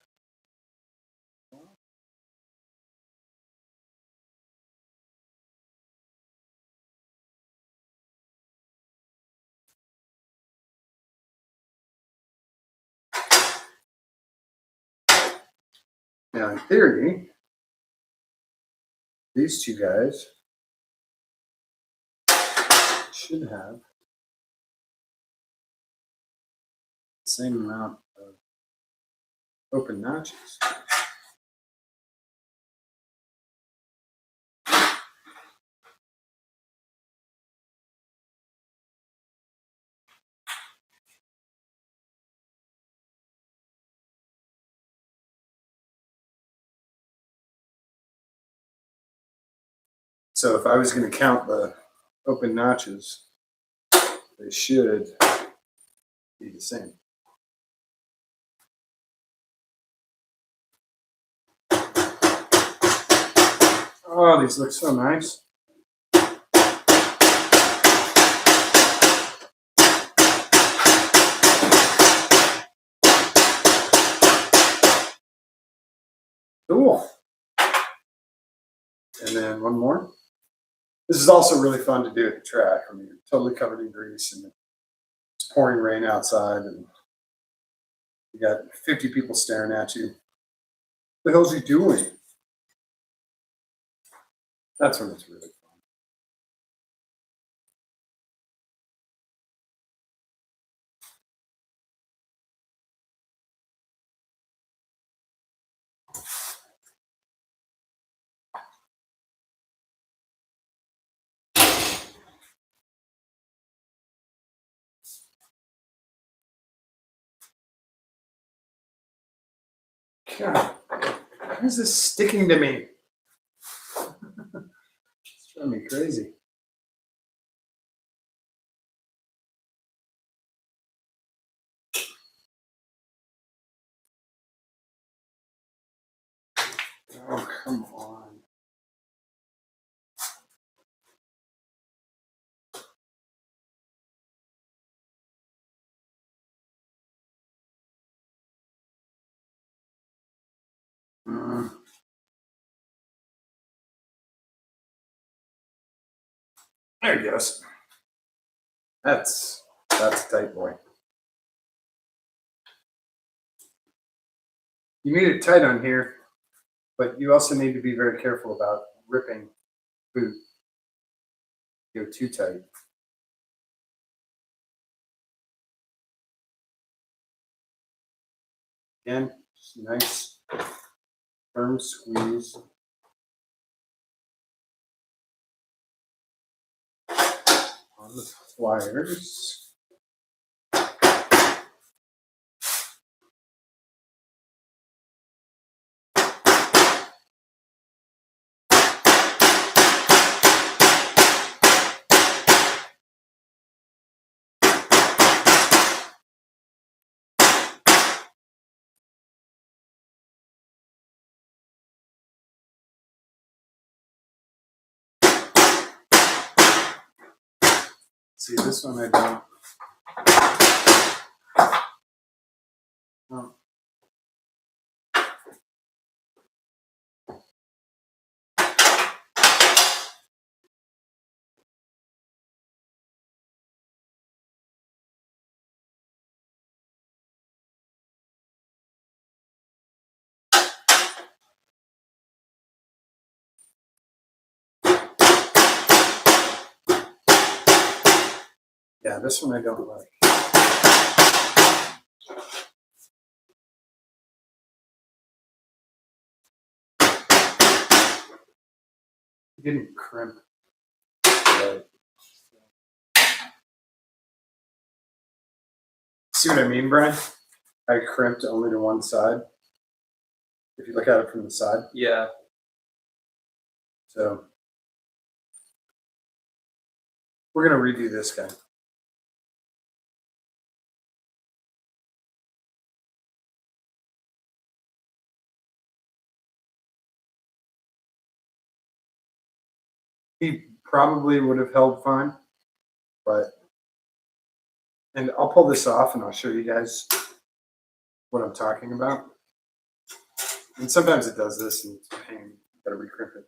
Now, in theory, these two guys should have the same amount of open notches. So if I was going to count the open notches, they should be the same. Oh, these look so nice. Cool. And then one more. This is also really fun to do at the track. I mean, you're totally covered in grease and it's pouring rain outside and you got 50 people staring at you. What the hell's he doing? That's when it's really fun. God, why is this sticking to me? It's driving me crazy. Oh, come on. There he goes. That's a tight boy. You made it tight on here, but you also need to be very careful about ripping boot. Go too tight. Again, just nice firm squeeze. On the pliers. See, this one I don't. Oh. Yeah, this one I don't like. It didn't crimp. Right. See what I mean, Brian? I crimped only to one side. If you look at it from the side. Yeah. So we're gonna redo this guy. He probably would have held fine, but, and I'll pull this off and I'll show you guys what I'm talking about. And sometimes it does this and it's a pain. Gotta recrimp it.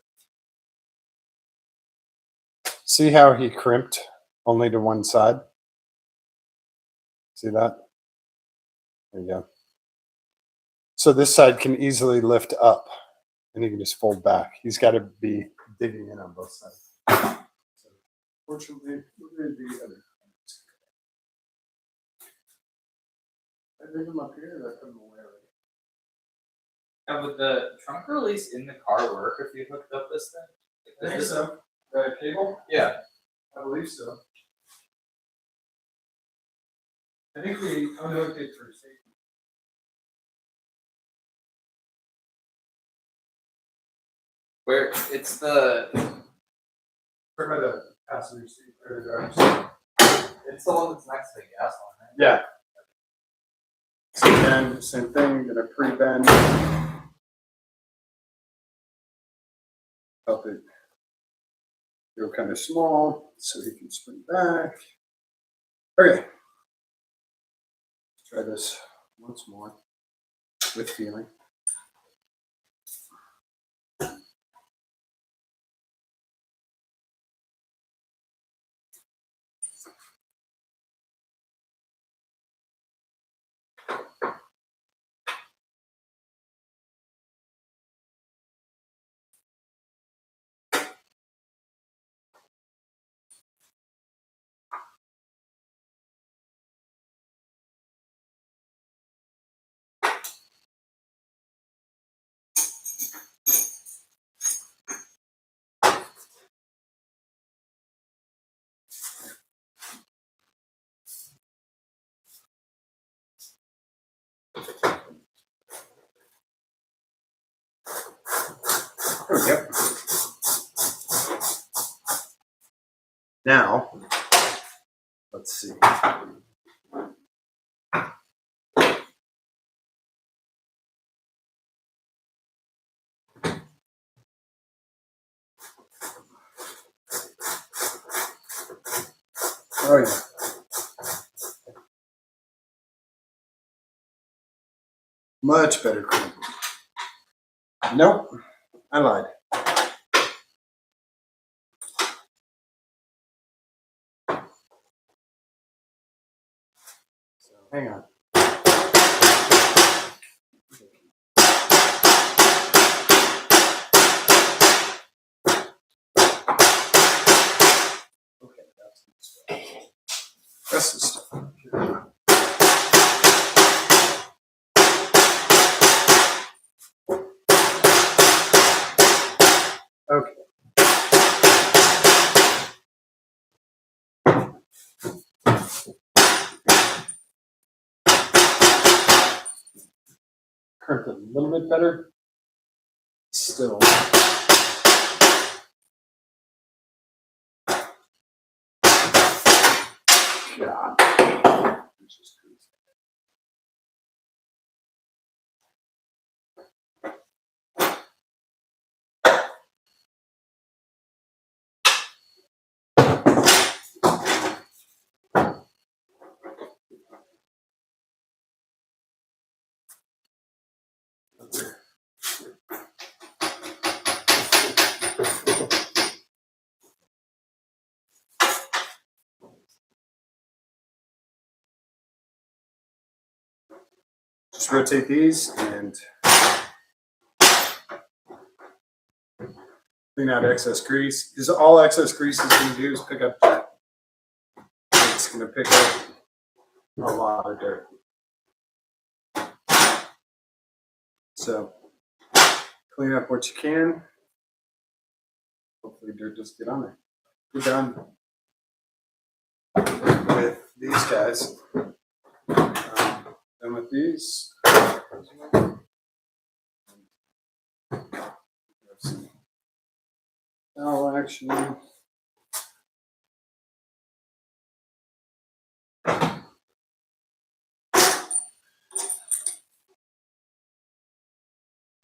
See how he crimped only to one side? See that? There you go. So this side can easily lift up and he can just fold back. He's got to be digging in on both sides. So fortunately, we're going to do the other. I dig them up here and I put them away already. Now, would the trunk release in the car work if you hooked up this thing? I think so. The cable? Yeah. I believe so. I think we unhooked it for safety. Where it's the Right by the passenger seat or the driver's seat. it's the one that's next to the gas one, right? Yeah. So again, same thing, gonna pre-bend. Help it go kind of small so he can spring back. Okay. Let's try this once more with feeling. Yep. Now, let's see. Oh yeah. Much better crimp. Nope, I lied. So hang on. Okay, that's the stuff. That's the stuff. Okay. Crimped a little bit better. Still. God. Just rotate these and clean out excess grease. Because all excess grease is going to do is pick up dirt. It's going to pick up a lot of dirt. So clean up what you can. Hopefully dirt doesn't get on there. We're done with these guys. Done with these. Now action.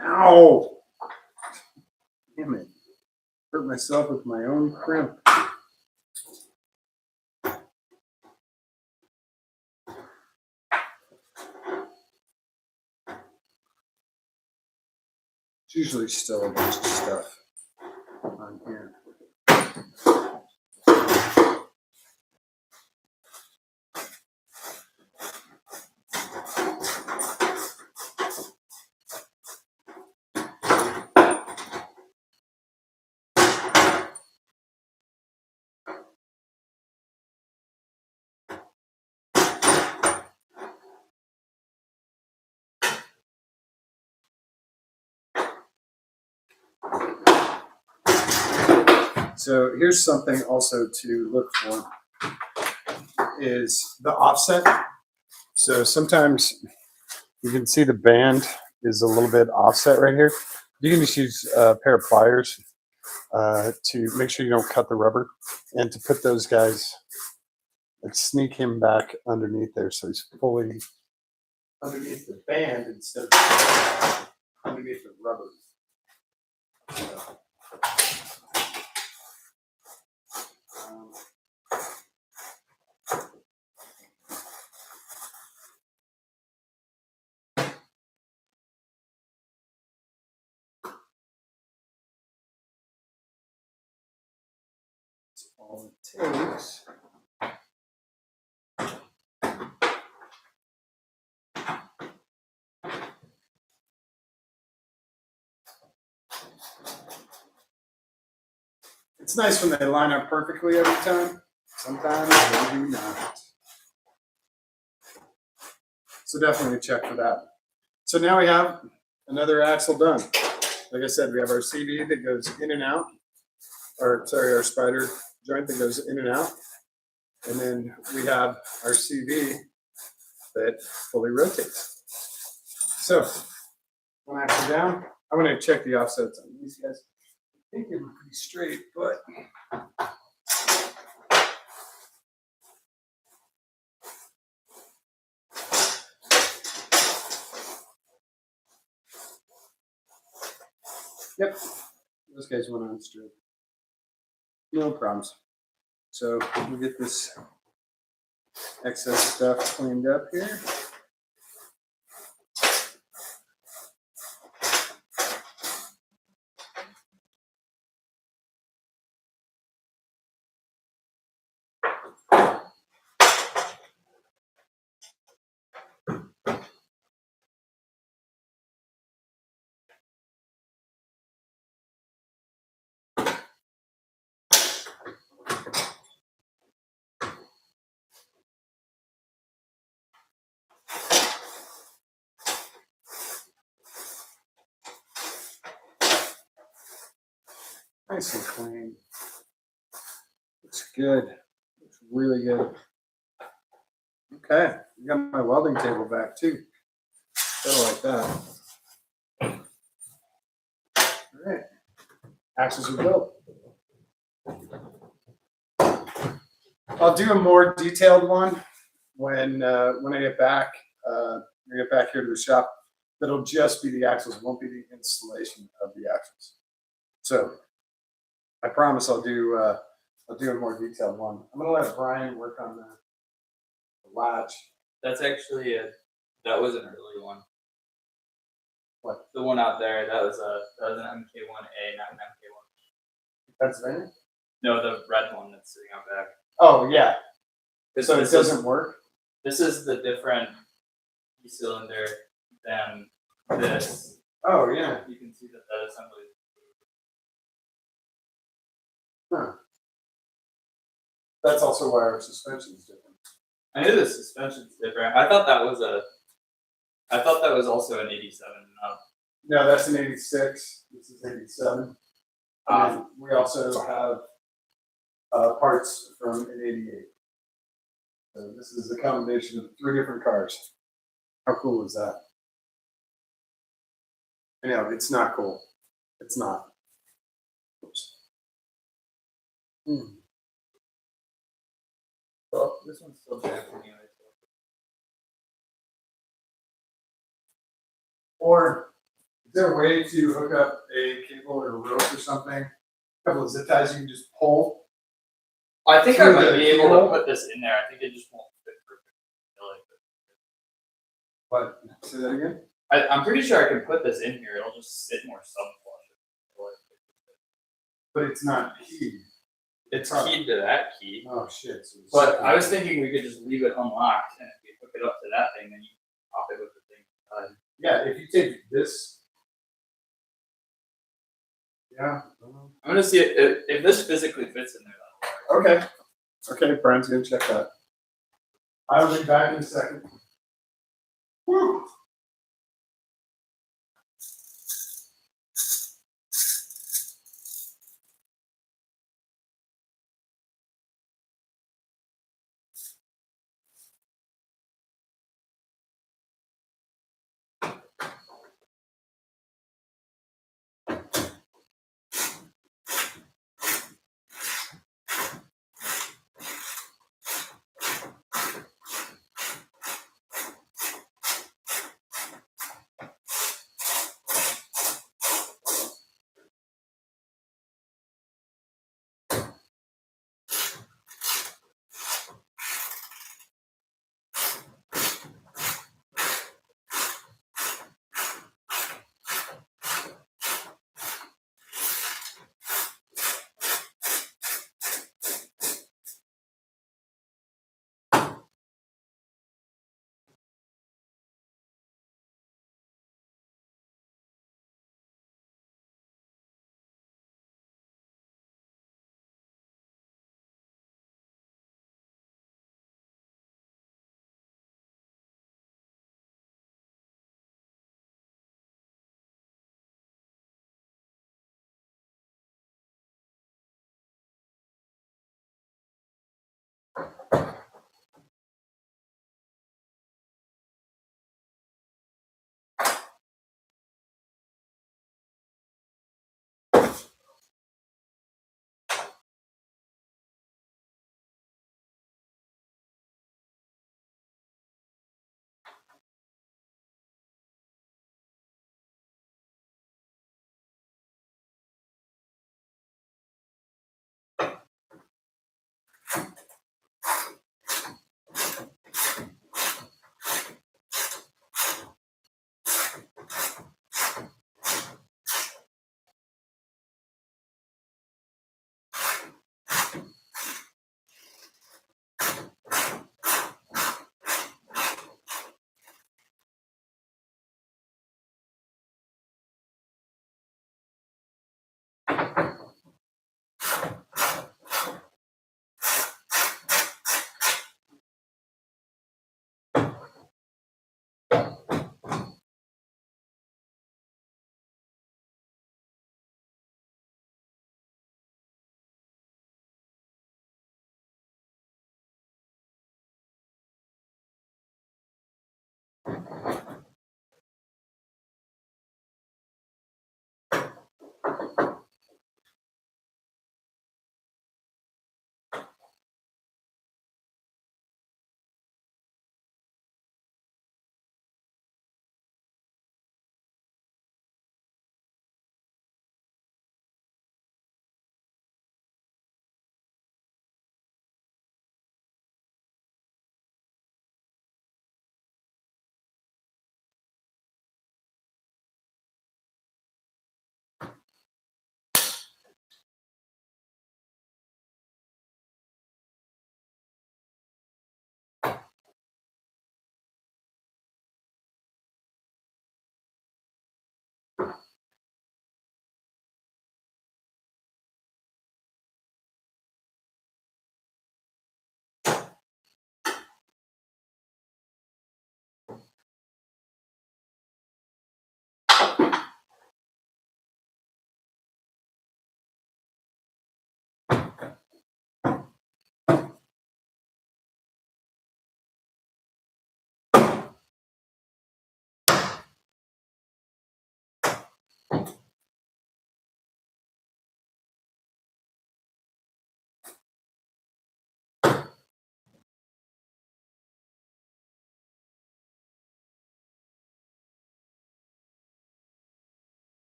Ow! Damn it. Hurt myself with my own crimp. It's usually still a bunch of stuff on here. So here's something also to look for is the offset. So sometimes you can see the band is a little bit offset right here. You can just use a pair of pliers to make sure you don't cut the rubber and to put those guys, like sneak him back underneath there so he's fully underneath the band instead of underneath the rubber. That's all it takes. It's nice when they line up perfectly every time. Sometimes they do not. So definitely check for that. So now we have another axle done. Like I said, we have our CV that goes in and out, or sorry, our spider joint that goes in and out. And then we have our CV that fully rotates. So one axle down, I'm going to check the offsets on these guys. I think they were pretty straight, but. Yep, those guys went on straight. No problems. So we'll get this excess stuff cleaned up here. Nice and clean. Looks good. Looks really good. Okay, I got my welding table back too. Better like that. All right, axles are built. I'll do a more detailed one when I get back. I get back here to the shop. That'll just be the axles. It won't be the installation of the axles. So I promise I'll do a more detailed one. I'm gonna let Brian work on the latch. That's actually that was an early one. What? The one out there, that was an MK1A, not an MK1. Pennsylvania? No, the red one that's sitting out back. Oh yeah. So it This doesn't work? This is the different cylinder than this. Oh yeah. You can see that assembly. Huh. That's also why our suspension is different. I knew the suspension's different. I thought that was also an 87. No, that's an 86. This is 87. We also have parts from an 88. So this is a combination of 3 different cars. How cool is that? I know, it's not cool. It's not. Oops. Well, this one's still jacked anyway. Or is there a way to hook up a cable or a rope or something? A couple of zip ties you can just pull. I think I Through might the be able keyhole? to put this in there. I think it just won't fit perfectly. What? Say that again? I'm pretty sure I can put this in here. It'll just sit more subflush. But it's not keyed. It's keyed to that key. Oh shit. So But I was thinking we could just leave it unlocked, and if we hook it up to that thing, then you pop it with the thing. yeah, if you take this. Yeah. I'm gonna see if this physically fits in there. Okay. Okay, Brian's gonna check that. I'll be back in a second. Woo.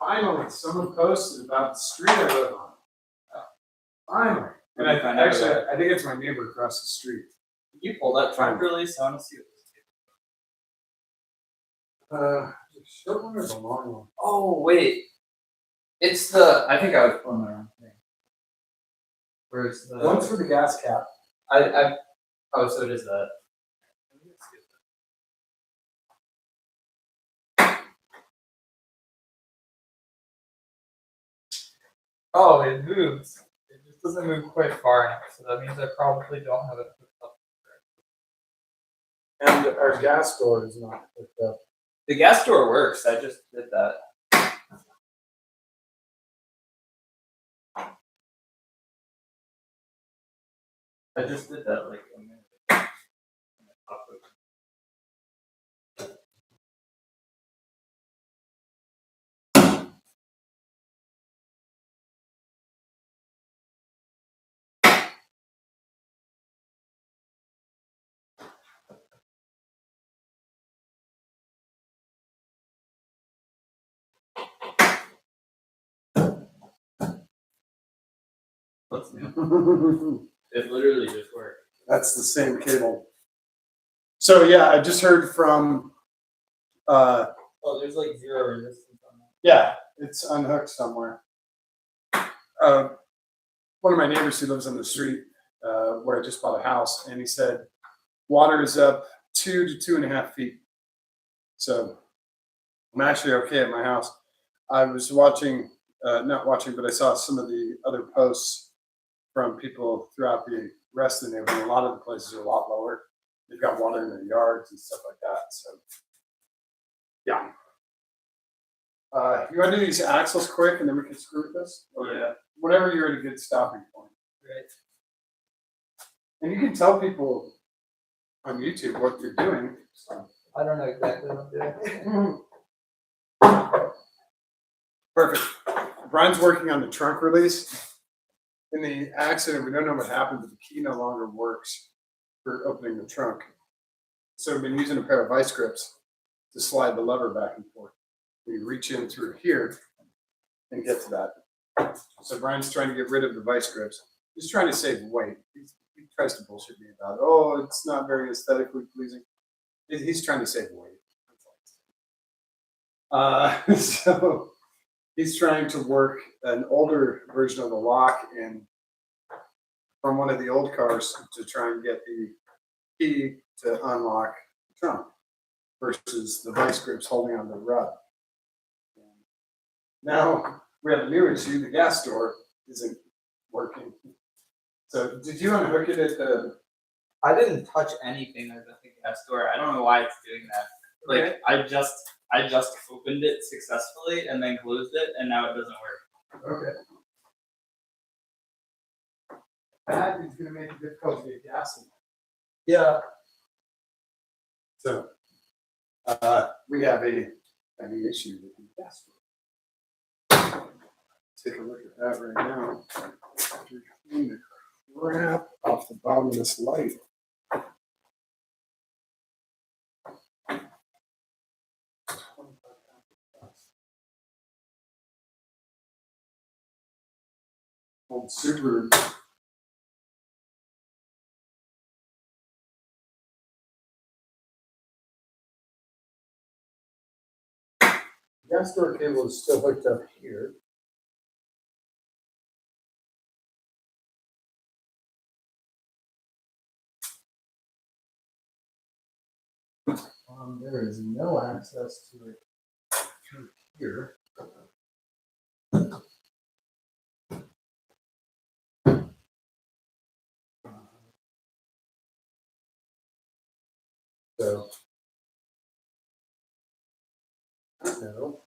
Finally, someone posted about the street I live on. Finally. And I think it's my neighbor across the street. Can you pull that trunk release? I want to see what this is. The short one or the long one? Oh, wait. It's the. I think I was pulling the wrong thing. Where's the. One's for the gas cap. Oh, so it is that. Oh, it moves. It just doesn't move quite far enough, so that means I probably don't have it hooked up. And our gas door is not hooked up. The gas door works. I just did that. I just did that like a minute ago. What's new? It literally just worked. That's the same cable. So yeah, I just heard from. Oh, there's like zero resistance on that. Yeah, it's unhooked somewhere. One of my neighbors who lives on the street where I just bought a house, and he said water is up 2 to 2.5 feet. So I'm actually okay at my house. I was watching, not watching, but I saw some of the other posts from people throughout the rest of the neighborhood. A lot of the places are a lot lower. They've got water in their yards and stuff like that. So yeah. You want to do these axles quick, and then we can screw with this? Or Yeah. whenever you're at a good stopping point. Right. And you can tell people on YouTube what you're doing. So. I don't know exactly what I'm doing. Perfect. Brian's working on the trunk release. In the accident, we don't know what happened, but the key no longer works for opening the trunk. So we've been using a pair of vice grips to slide the lever back and forth. We reach in through here and get to that. So Brian's trying to get rid of the vice grips. He's trying to save weight. He tries to bullshit me about, oh, it's not very aesthetically pleasing. He's trying to save weight. So he's trying to work an older version of the lock in from one of the old cars to try and get the key to unlock the trunk versus the vice grips holding on the rub. Now we have a new issue. The gas door isn't working. So did you unhook it at the? I didn't touch anything at the gas door. I don't know why it's doing that. Like Okay. I just opened it successfully and then closed it, and now it doesn't work. Okay. That is going to make it difficult to get gas in. Yeah. So we have an issue with the gas door. Take a look at that right now. Clean the crap off the bottom of this light. Old Subaru. Gas door cable is still hooked up here. There is no access to it through here. So, I don't know.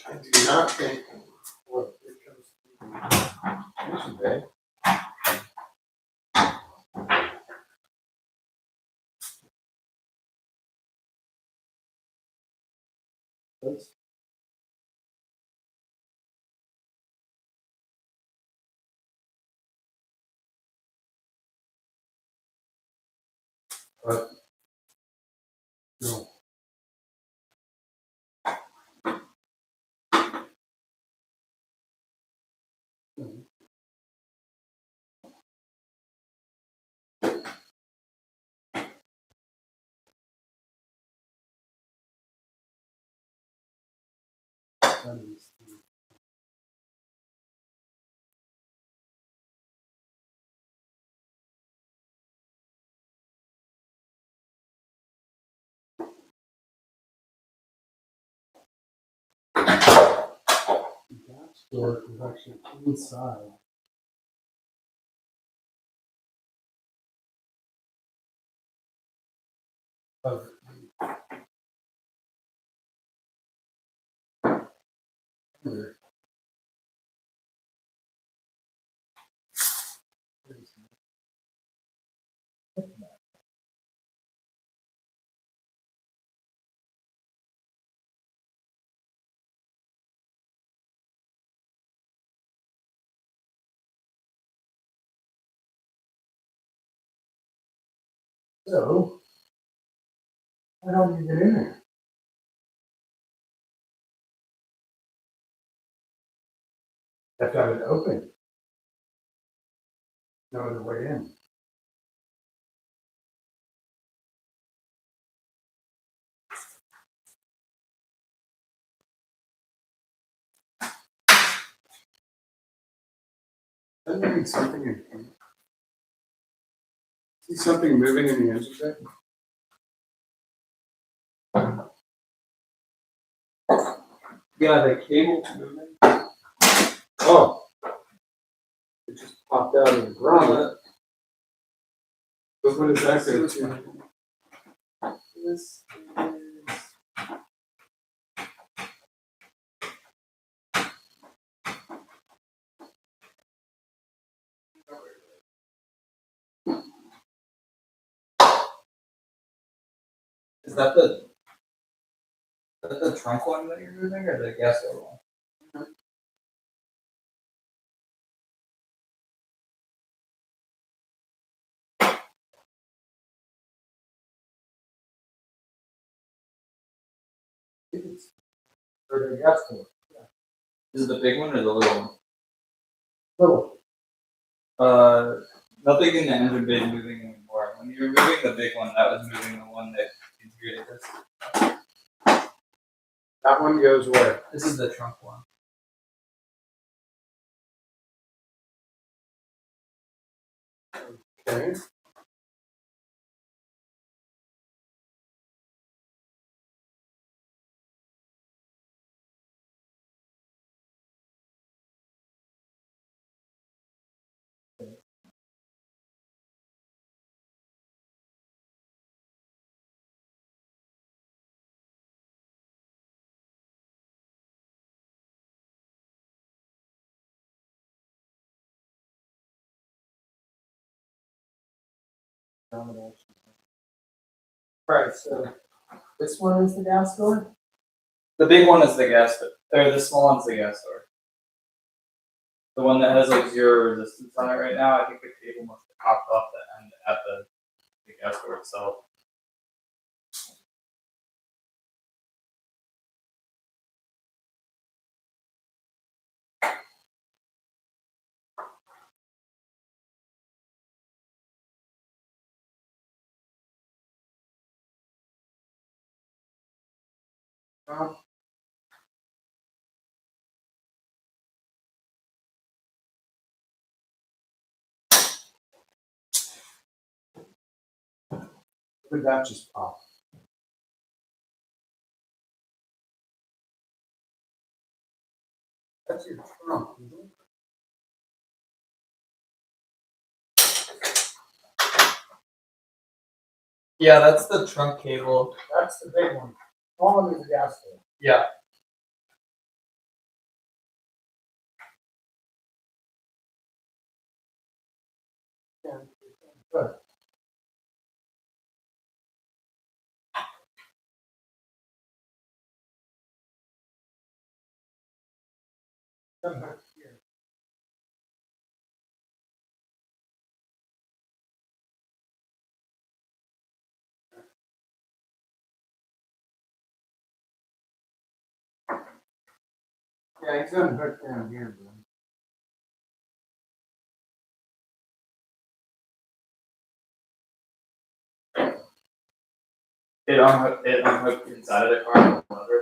I do not think. Well, it comes. Mission Bay. That's- But no. That is- The gas door is actually inside. Of the So, how the hell do you get in there? Have to have it open. No other way in. Doesn't there be something in? See something moving in the engine bay? Yeah, the cable's moving. Oh. It just popped out of the ground. But what is that go to? This is. Is that the trunk one that you're moving or the gas door one? Or the gas door. Is it the big one or the little one? Little. Nothing in the engine bay is moving anymore. When you were moving the big one, that was moving the one that integrated this. That one goes where? This is the trunk one. Okay. Right, so This one is the gas door? the big one is the gas door, or the small one's the gas door. The one that has like 0 resistance on it right now, I think the cable must have popped off the end at the gas door itself. Did that just pop? That's your trunk, isn't it? Yeah, that's the trunk cable. That's the big one. Small one is the gas door. Yeah. Good. Come back here. Yeah, he's gonna hook down here, bro. It unhooked inside of the car. Lever.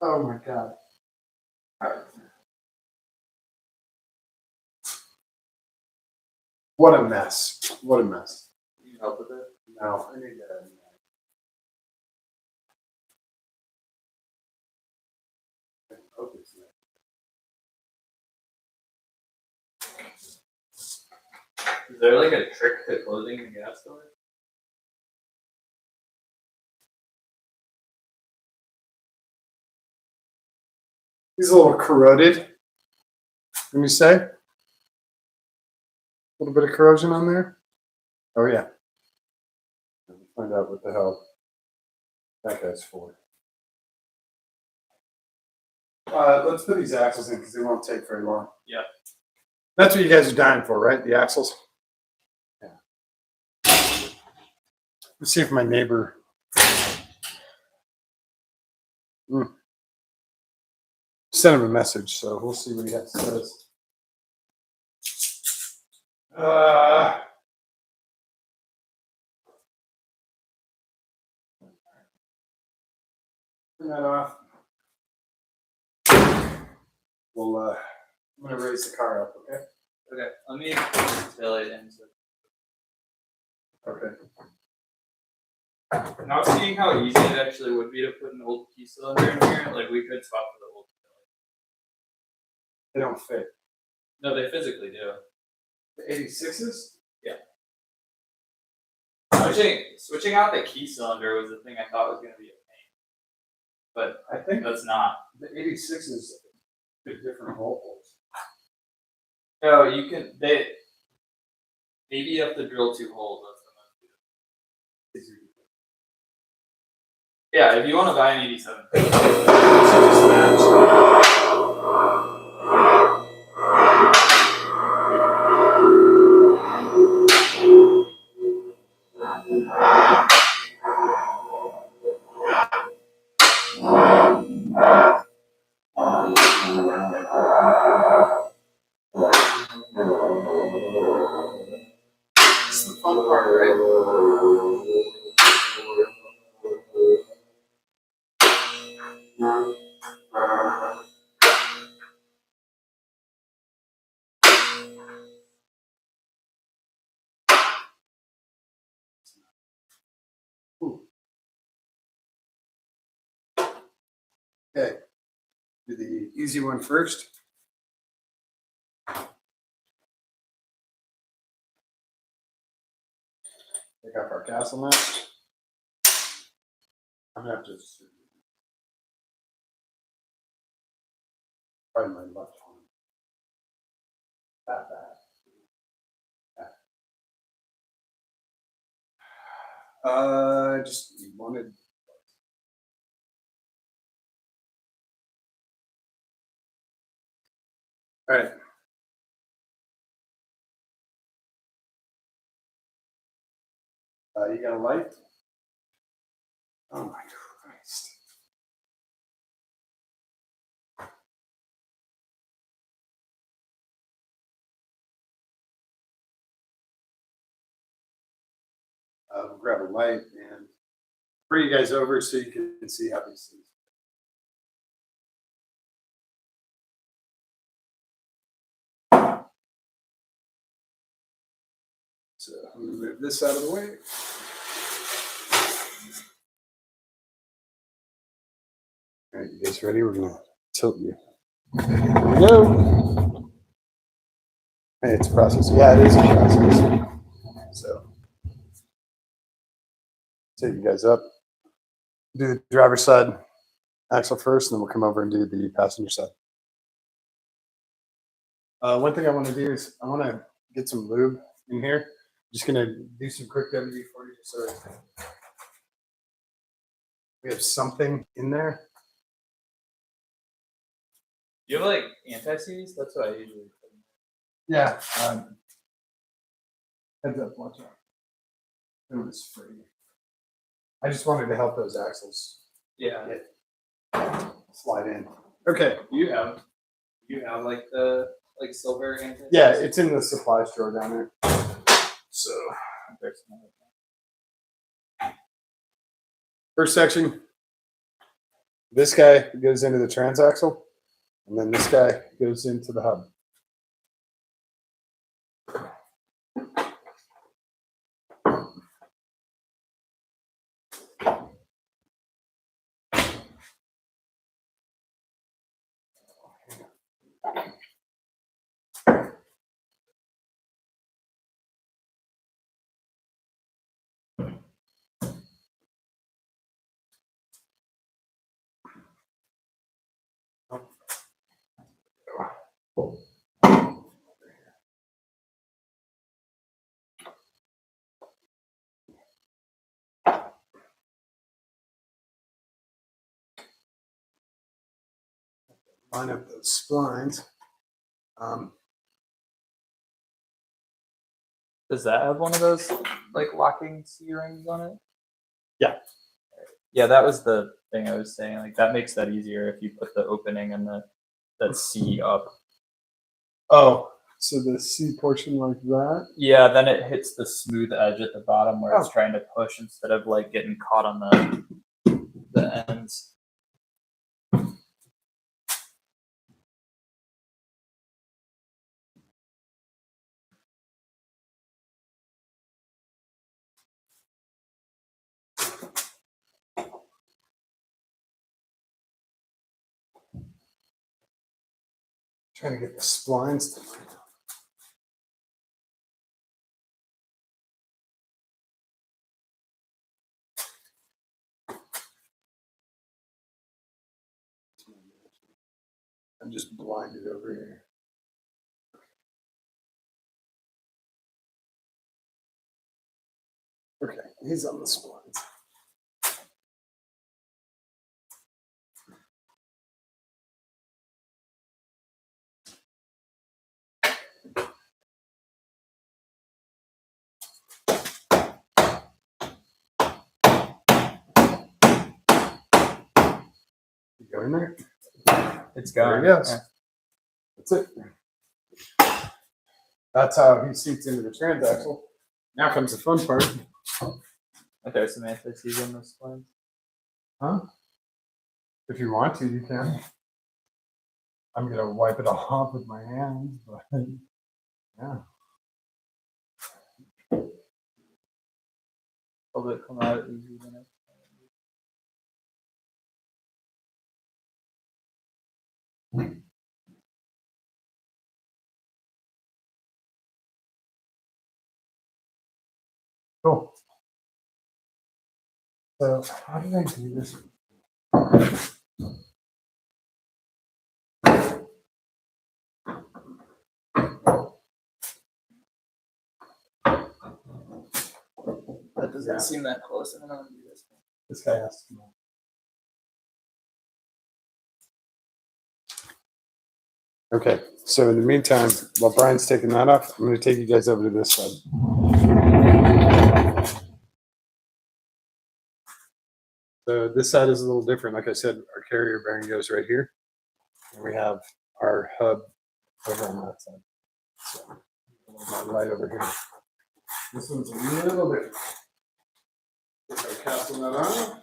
Oh my god. What a mess. What a mess. Can you help with it? No, I need that. Is there like a trick to closing the gas door? He's a little corroded. Let me say. A little bit of corrosion on there. Oh yeah. Find out what the hell that guy's for. Let's put these axles in because they won't take very long. Yeah. That's what you guys are dying for, right? The axles? Yeah. Let's see if my neighbor. Sent him a message, so we'll see what he has says. Turn that off. Well, I'm gonna raise the car up, okay? Okay, let me fill it in. Okay. Now seeing how easy it actually would be to put an old key cylinder in here, like we could swap for the old. They don't fit. No, they physically do. The 86s? Yeah. Switching out the key cylinder was the thing I thought was going to be a pain, but I think that's not. the 86s fit different hole holes. No, you can. Maybe you have to drill 2 holes. That's the most. Yeah, if you want to buy an 87. This is the fun part, right? Okay, do the easy one first. Pick up our castle nut. I'm gonna have to probably my left arm. That. Just wanted. All right. You got a light? Oh my Christ. We'll grab a light and bring you guys over so you can see how these things. So I'm going to move this out of the way. All right, you guys ready? We're going to tilt you. Here we go. Hey, it's a process. Yeah, it is a process. So take you guys up. Do the driver's side axle first, and then we'll come over and do the passenger side. One thing I want to do is I want to get some lube in here. Just going to do some quick WD-40 so we have something in there. Do you have like anti-seize? That's what I usually put in. Yeah. Heads up, watch out. It was free. I just wanted to help those axles Yeah. slide in. Okay. You have like the silver anti-seize? Yeah, it's in the supplies drawer down there. So There's some. first section, this guy goes into the transaxle, and then this guy goes into the hub. Line up those splines. Does that have one of those like locking C rings on it? Yeah. Yeah, that was the thing I was saying. Like that makes that easier if you put the opening and that C up. Oh, so the C portion like that? Yeah, then it hits the smooth edge at the bottom where it's Oh. trying to push instead of like getting caught on the ends. Trying to get the splines to line up. I'm just blinded over here. Okay, he's on the splines. You go in there? It's There going. he goes. That's it. That's how he seats into the transaxle. Now comes the fun part. There's some anti-seize on those splines. Huh? If you want to, you can. I'm gonna wipe it off with my hands, but yeah. Will it come out easy than it? Cool. So how did I do this? That doesn't seem that close. I don't know how to do this. This guy has to know. Okay, so in the meantime, while Brian's taking that off, I'm going to take you guys over to this side. So this side is a little different. Like I said, our carrier bearing goes right here, and we have our hub over on that side. So my light over here. This one's a little different. So casting that on.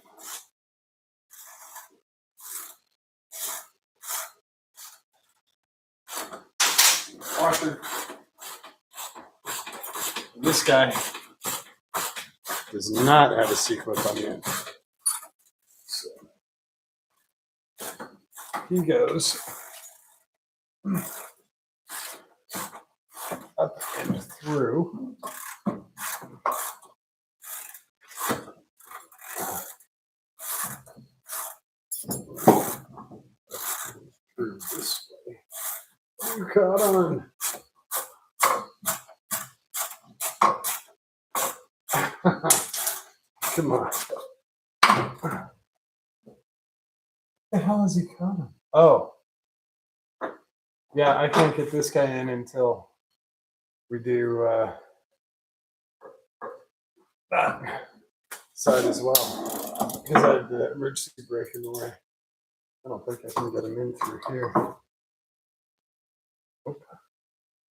Washer. This guy does not have a C-clip on the end. So he goes up and through. Through this way. You caught on. Come on. What the hell is he coming? Oh. Yeah, I can't get this guy in until we do that side as well. Because I have the emergency brake in the way. I don't think I can get him in through here. Oop.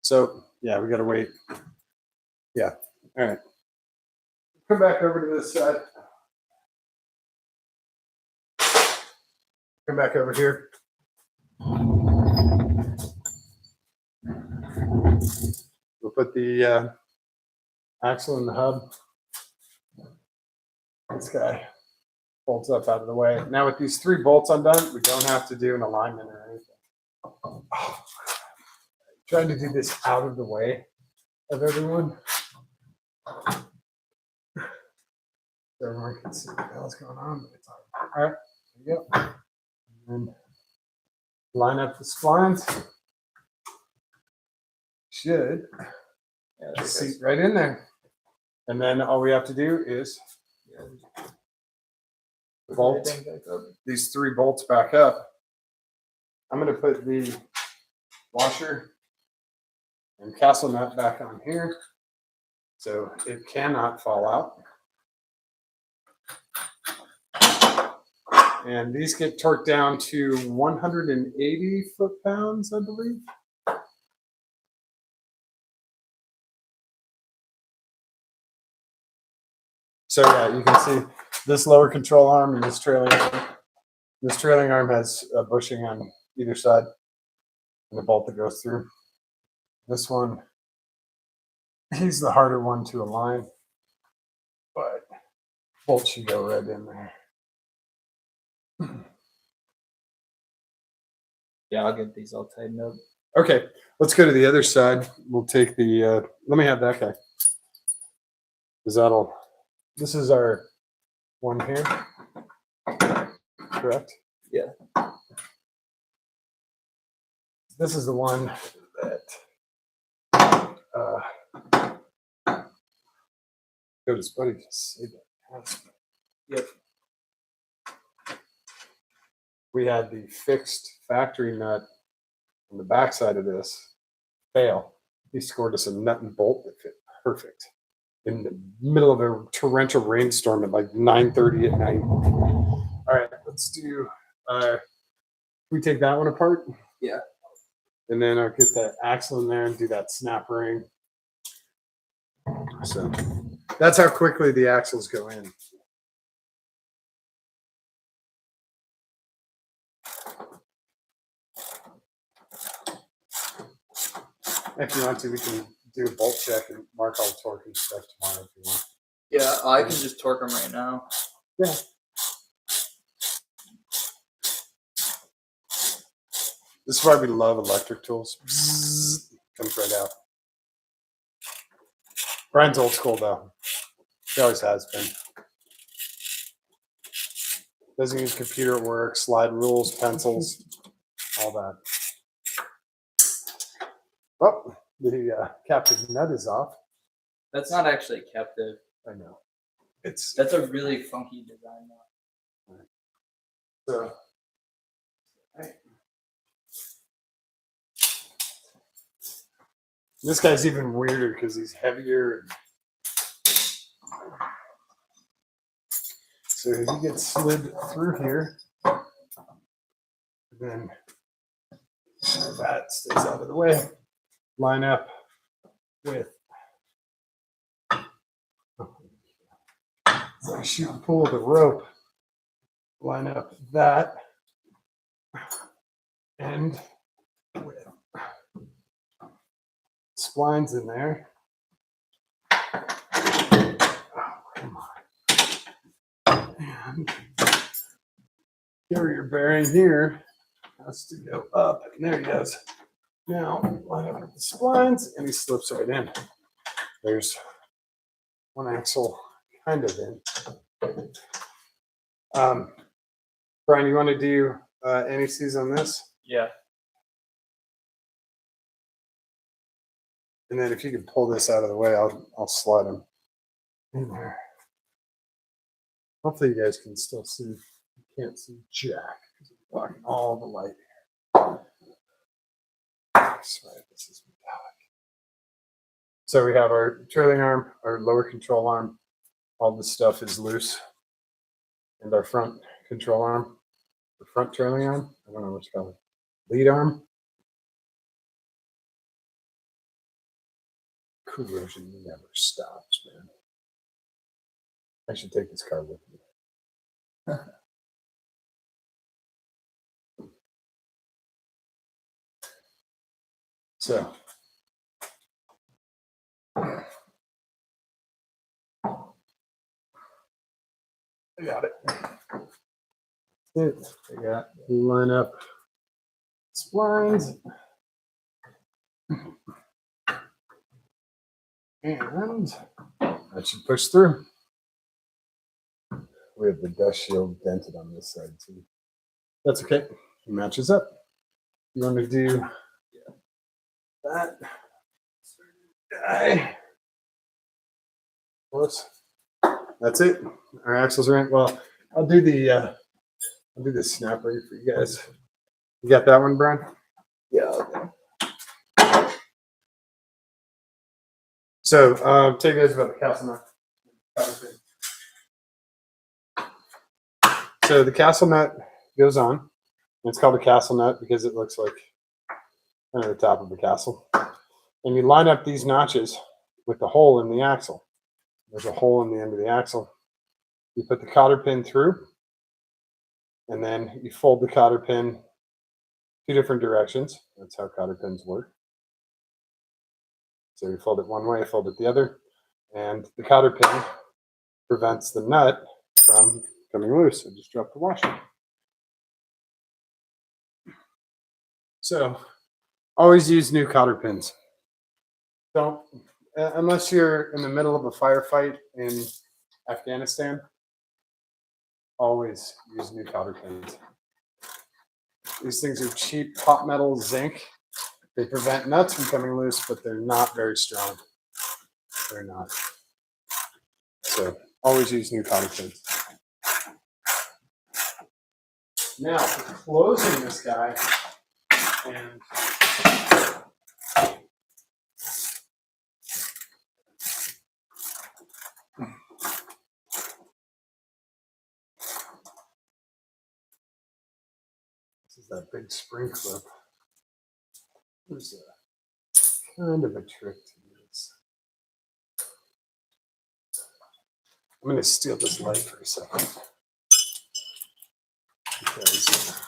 So, yeah, we got to wait. Yeah. All right. Come back over to this side. Come back over here. We'll put the axle in the hub. This guy bolts up out of the way. Now with these 3 bolts undone, we don't have to do an alignment or anything. Oh, trying to do this out of the way of everyone. So everyone can see what the hell's going on. But it's all right, there you go. And line up the splines. Should seat right in there. And then all we have to do is bolt these 3 bolts back up. I'm going to put the washer and castle nut back on here so it cannot fall out. And these get torqued down to 180 foot-pounds, I believe. So yeah, you can see this lower control arm and this trailing arm. This trailing arm has a bushing on either side and a bolt that goes through. This one, he's the harder one to align, but bolt should go right in there. Yeah, I'll get these all tightened up. Okay, let's go to the other side. We'll take the, let me have that guy. Because this is our one here, correct? Yeah. This is the one that, go to buddy, just say that. Yep. We had the fixed factory nut on the backside of this fail. He scored us a nut and bolt that fit perfect in the middle of a torrential rainstorm at like 9:30 at night. All right, let's do, we take that one apart? Yeah. And then I'll get that axle in there and do that snap ring. So that's how quickly the axles go in. If you want to, we can do a bolt check and mark all the torque and stuff tomorrow if you want. Yeah, I can just torque them right now. Yeah. This is why we love electric tools. Bzzz, comes right out. Brian's old school though. He always has been. Doesn't use computer at work, slide rules, pencils, all that. Oh, the captive nut is off. That's not actually captive. I know. It's That's a really funky design now. so. Right. This guy's even weirder because he's heavier. So he gets slid through here, then that stays out of the way. Line up with it's like shoot and pull the rope. Line up that end with splines in there. Oh, come on. And carrier bearing here has to go up, and there he goes. Now line up with the splines, and he slips right in. There's one axle kind of in. Brian, you want to do NECs on this? Yeah. And then if you can pull this out of the way, I'll slide them in there. Hopefully you guys can still see. You can't see jack because I'm blocking all the light here. Sorry, this is metallic. So we have our trailing arm, our lower control arm. All this stuff is loose. And our front control arm, the front trailing arm, I don't know what you call it, lead arm. Corrosion never stops, man. I should take this car with me. So, I got it. I got line up splines. And that should push through. We have the dust shield dented on this side too. That's okay. It matches up. You want to do that guy. Close. That's it. Our axles are in. Well, I'll do the snap ring for you guys. You got that one, Brian? Yeah. Okay. So, tell you guys about the castle nut. So the castle nut goes on. It's called a castle nut because it looks like kind of the top of the castle. And you line up these notches with the hole in the axle. There's a hole in the end of the axle. You put the cotter pin through, and then you fold the cotter pin two different directions. That's how cotter pins work. So you fold it one way, fold it the other, and the cotter pin prevents the nut from coming loose. So just drop the washer. So always use new cotter pins. Don't, unless you're in the middle of a firefight in Afghanistan, always use new cotter pins. These things are cheap hot metal zinc. They prevent nuts from coming loose, but they're not very strong. They're not. So always use new cotter pins. Now for closing this guy, and this is that big spring clip. There's a kind of a trick to this. I'm going to steal this light for a second because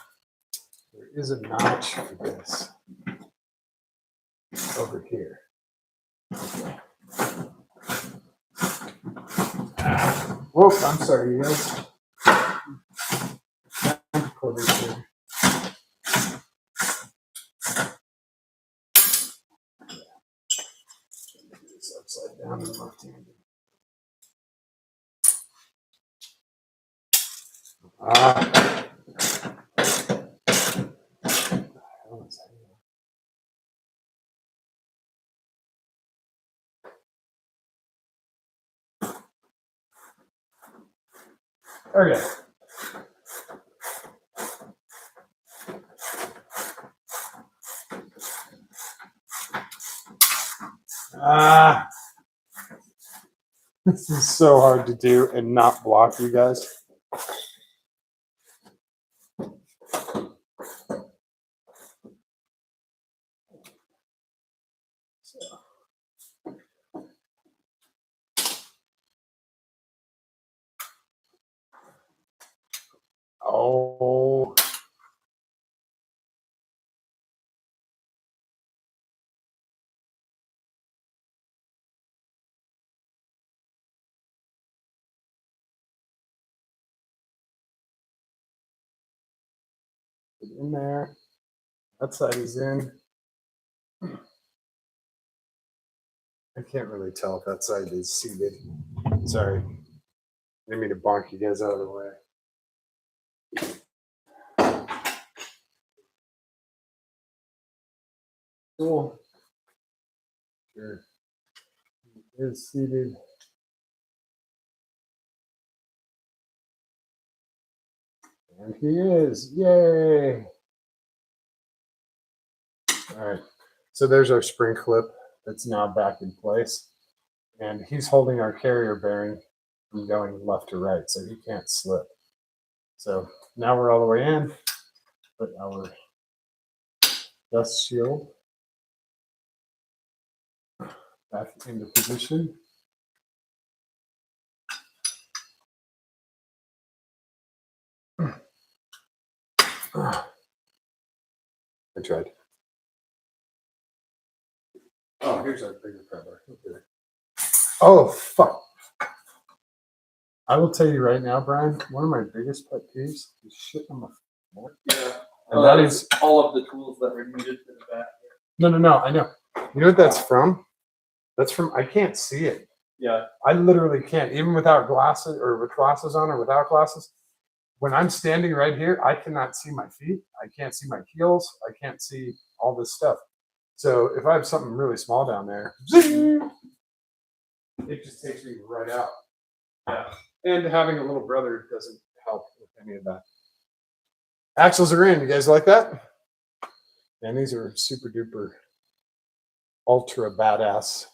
there is a notch for this over here. Whoa, I'm sorry, you guys. Over here. It's upside down and left-handed. Ah. Okay. Ah. This is so hard to do and not block you guys. Oh. Get in there. That side is in. I can't really tell if that side is seated. Sorry. I didn't mean to bonk you guys out of the way. Cool. Sure. It is seated. And he is. Yay. All right. So there's our spring clip that's now back in place. And he's holding our carrier bearing from going left to right, so he can't slip. So now we're all the way in. Put our dust shield back into position. I tried. Oh, here's our bigger crowbar. Okay. Oh, fuck. I will tell you right now, Brian, one of my biggest pet peeves is shit on the floor. Yeah. And that is all of the tools that were needed for the back. no, I know. You know what that's from? That's from, I can't see it. Yeah. I literally can't, even without glasses or with glasses on or without glasses. When I'm standing right here, I cannot see my feet. I can't see my heels. I can't see all this stuff. So if I have something really small down there, zing, it just takes me right out. Yeah. And having a little brother doesn't help with any of that. Axles are in. You guys like that? And these are super duper ultra badass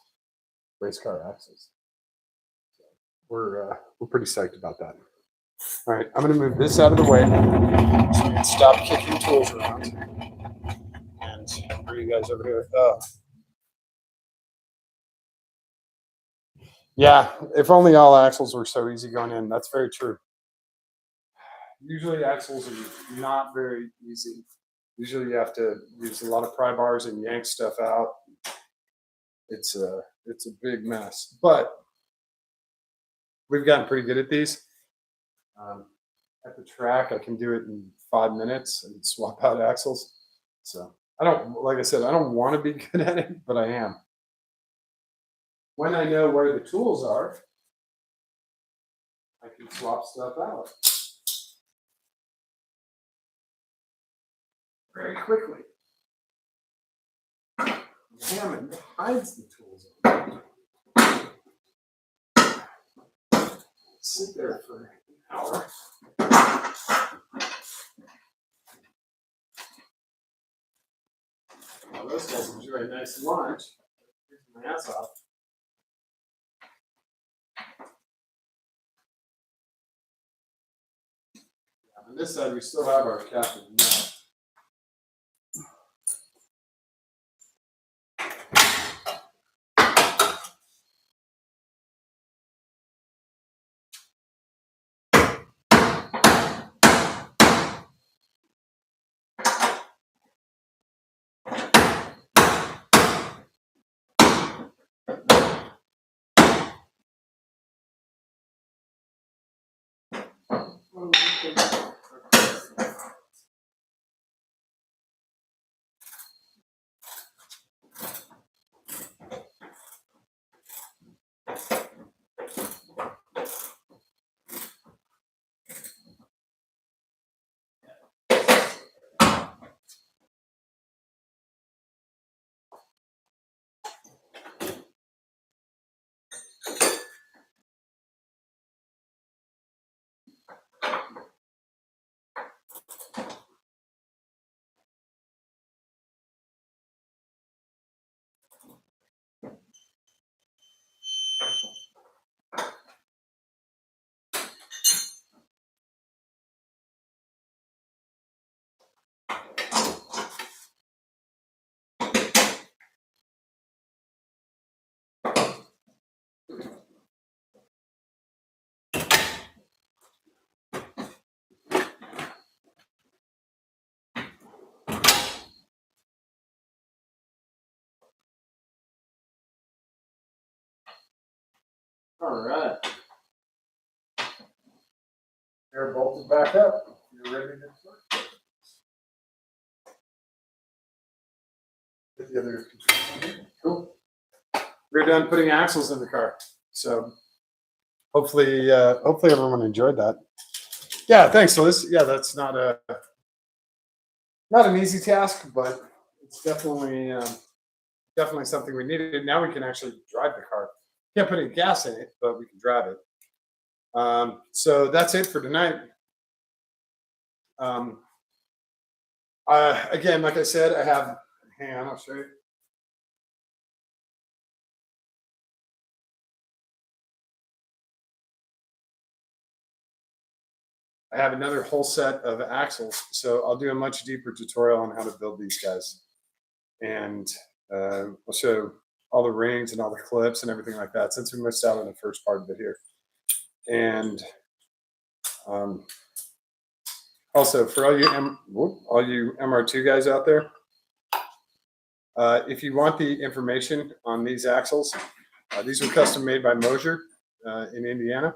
race car axles. We're pretty psyched about that. All right, I'm going to move this out of the way so we can stop kicking tools around and bring you guys over here. Yeah, if only all axles were so easy going in. That's very true. Usually axles are not very easy. Usually you have to use a lot of pry bars and yank stuff out. It's a big mess, but we've gotten pretty good at these. At the track, I can do it in 5 minutes and swap out axles. So like I said, I don't want to be good at it, but I am. When I know where the tools are, I can swap stuff out very quickly. Hammond hides the tools. Sit there for an hour. Well, this guys enjoy a nice lunch. Here's my ass off. On this side, we still have our captain nut. All right. They're bolted back up. You're ready to start. Get the other cool. We're done putting axles in the car. So hopefully everyone enjoyed that. Yeah, thanks. So that's not an easy task, but it's definitely something we needed. Now we can actually drive the car. Can't put any gas in it, but we can drive it. So that's it for tonight. Again, like I said, hang on, I'll show you. I have another whole set of axles, so I'll do a much deeper tutorial on how to build these guys. And I'll show all the rings and all the clips and everything like that, since we missed out on the first part of it here. And also, for all you MR2 guys out there, if you want the information on these axles, these were custom made by Mosier in Indiana,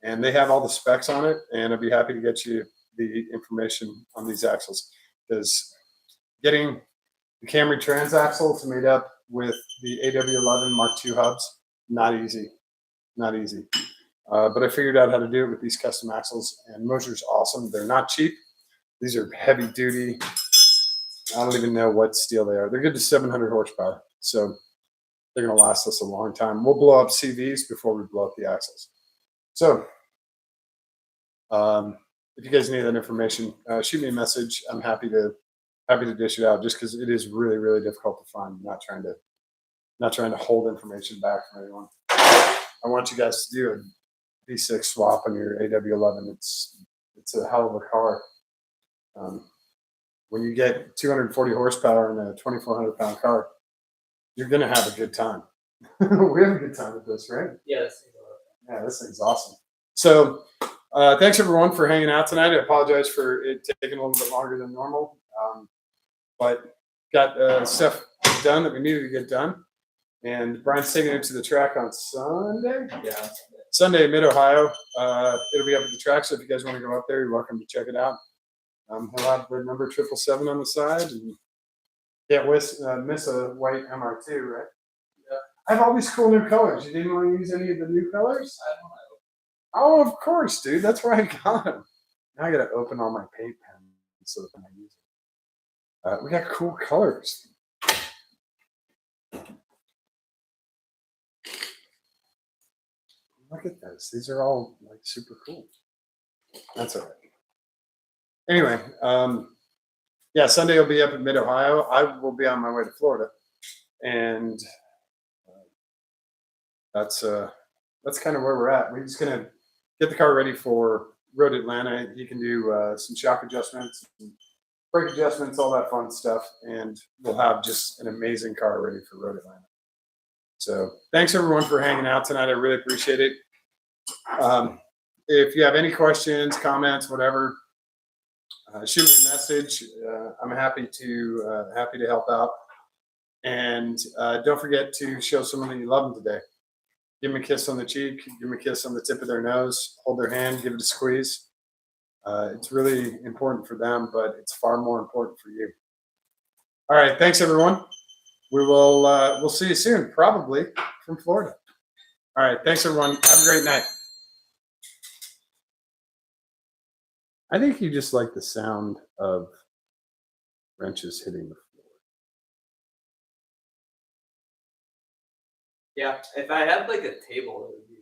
and they have all the specs on it. And I'd be happy to get you the information on these axles, because getting the Camry transaxle to made up with the AW11 Mark II hubs, not easy. But I figured out how to do it with these custom axles, and Mosier's awesome. They're not cheap. These are heavy duty. I don't even know what steel they are. They're good to 700 horsepower. So they're going to last us a long time. We'll blow up CVs before we blow up the axles. So if you guys need that information, shoot me a message. I'm happy to dish it out, just because it is really, really difficult to find. I'm not trying to hold information back from anyone. I want you guys to do a V6 swap on your AW11. It's a hell of a car. When you get 240 horsepower in a 2,400 pound car, you're going to have a good time. We have a good time with this, right? Yeah, this thing's awesome. So thanks everyone for hanging out tonight. I apologize for it taking a little bit longer than normal, but got stuff done that we needed to get done. And Brian's taking it to the track on Sunday. Yeah. Sunday, Mid-Ohio. It'll be up at the track, so if you guys want to go up there, you're welcome to check it out. He'll have the number 777 on the side, and can't miss a white MR2, right? Yeah. I have all these cool new colors. You didn't want to use any of the new colors? I don't know. Oh, of course, dude. That's where I got them. Now I got to open all my paint pens so that I can use it. We got cool colors. Look at this. These are all like super cool. That's all right. Anyway, Sunday will be up in Mid-Ohio. I will be on my way to Florida, and that's kind of where we're at. We're just gonna get the car ready for Road Atlanta. You can do some shock adjustments, brake adjustments, all that fun stuff, and we'll have just an amazing car ready for Road Atlanta. So thanks everyone for hanging out tonight. I really appreciate it. If you have any questions, comments, whatever, shoot me a message. I'm happy to help out. And don't forget to show someone that you love them today. Give them a kiss on the cheek. Give them a kiss on the tip of their nose. Hold their hand. Give it a squeeze. It's really important for them, but it's far more important for you. All right. Thanks, everyone. We'll see you soon, probably from Florida. All right. Thanks, everyone. Have a great night. I think you just like the sound of wrenches hitting the floor. Yeah, if I had like a table, it would be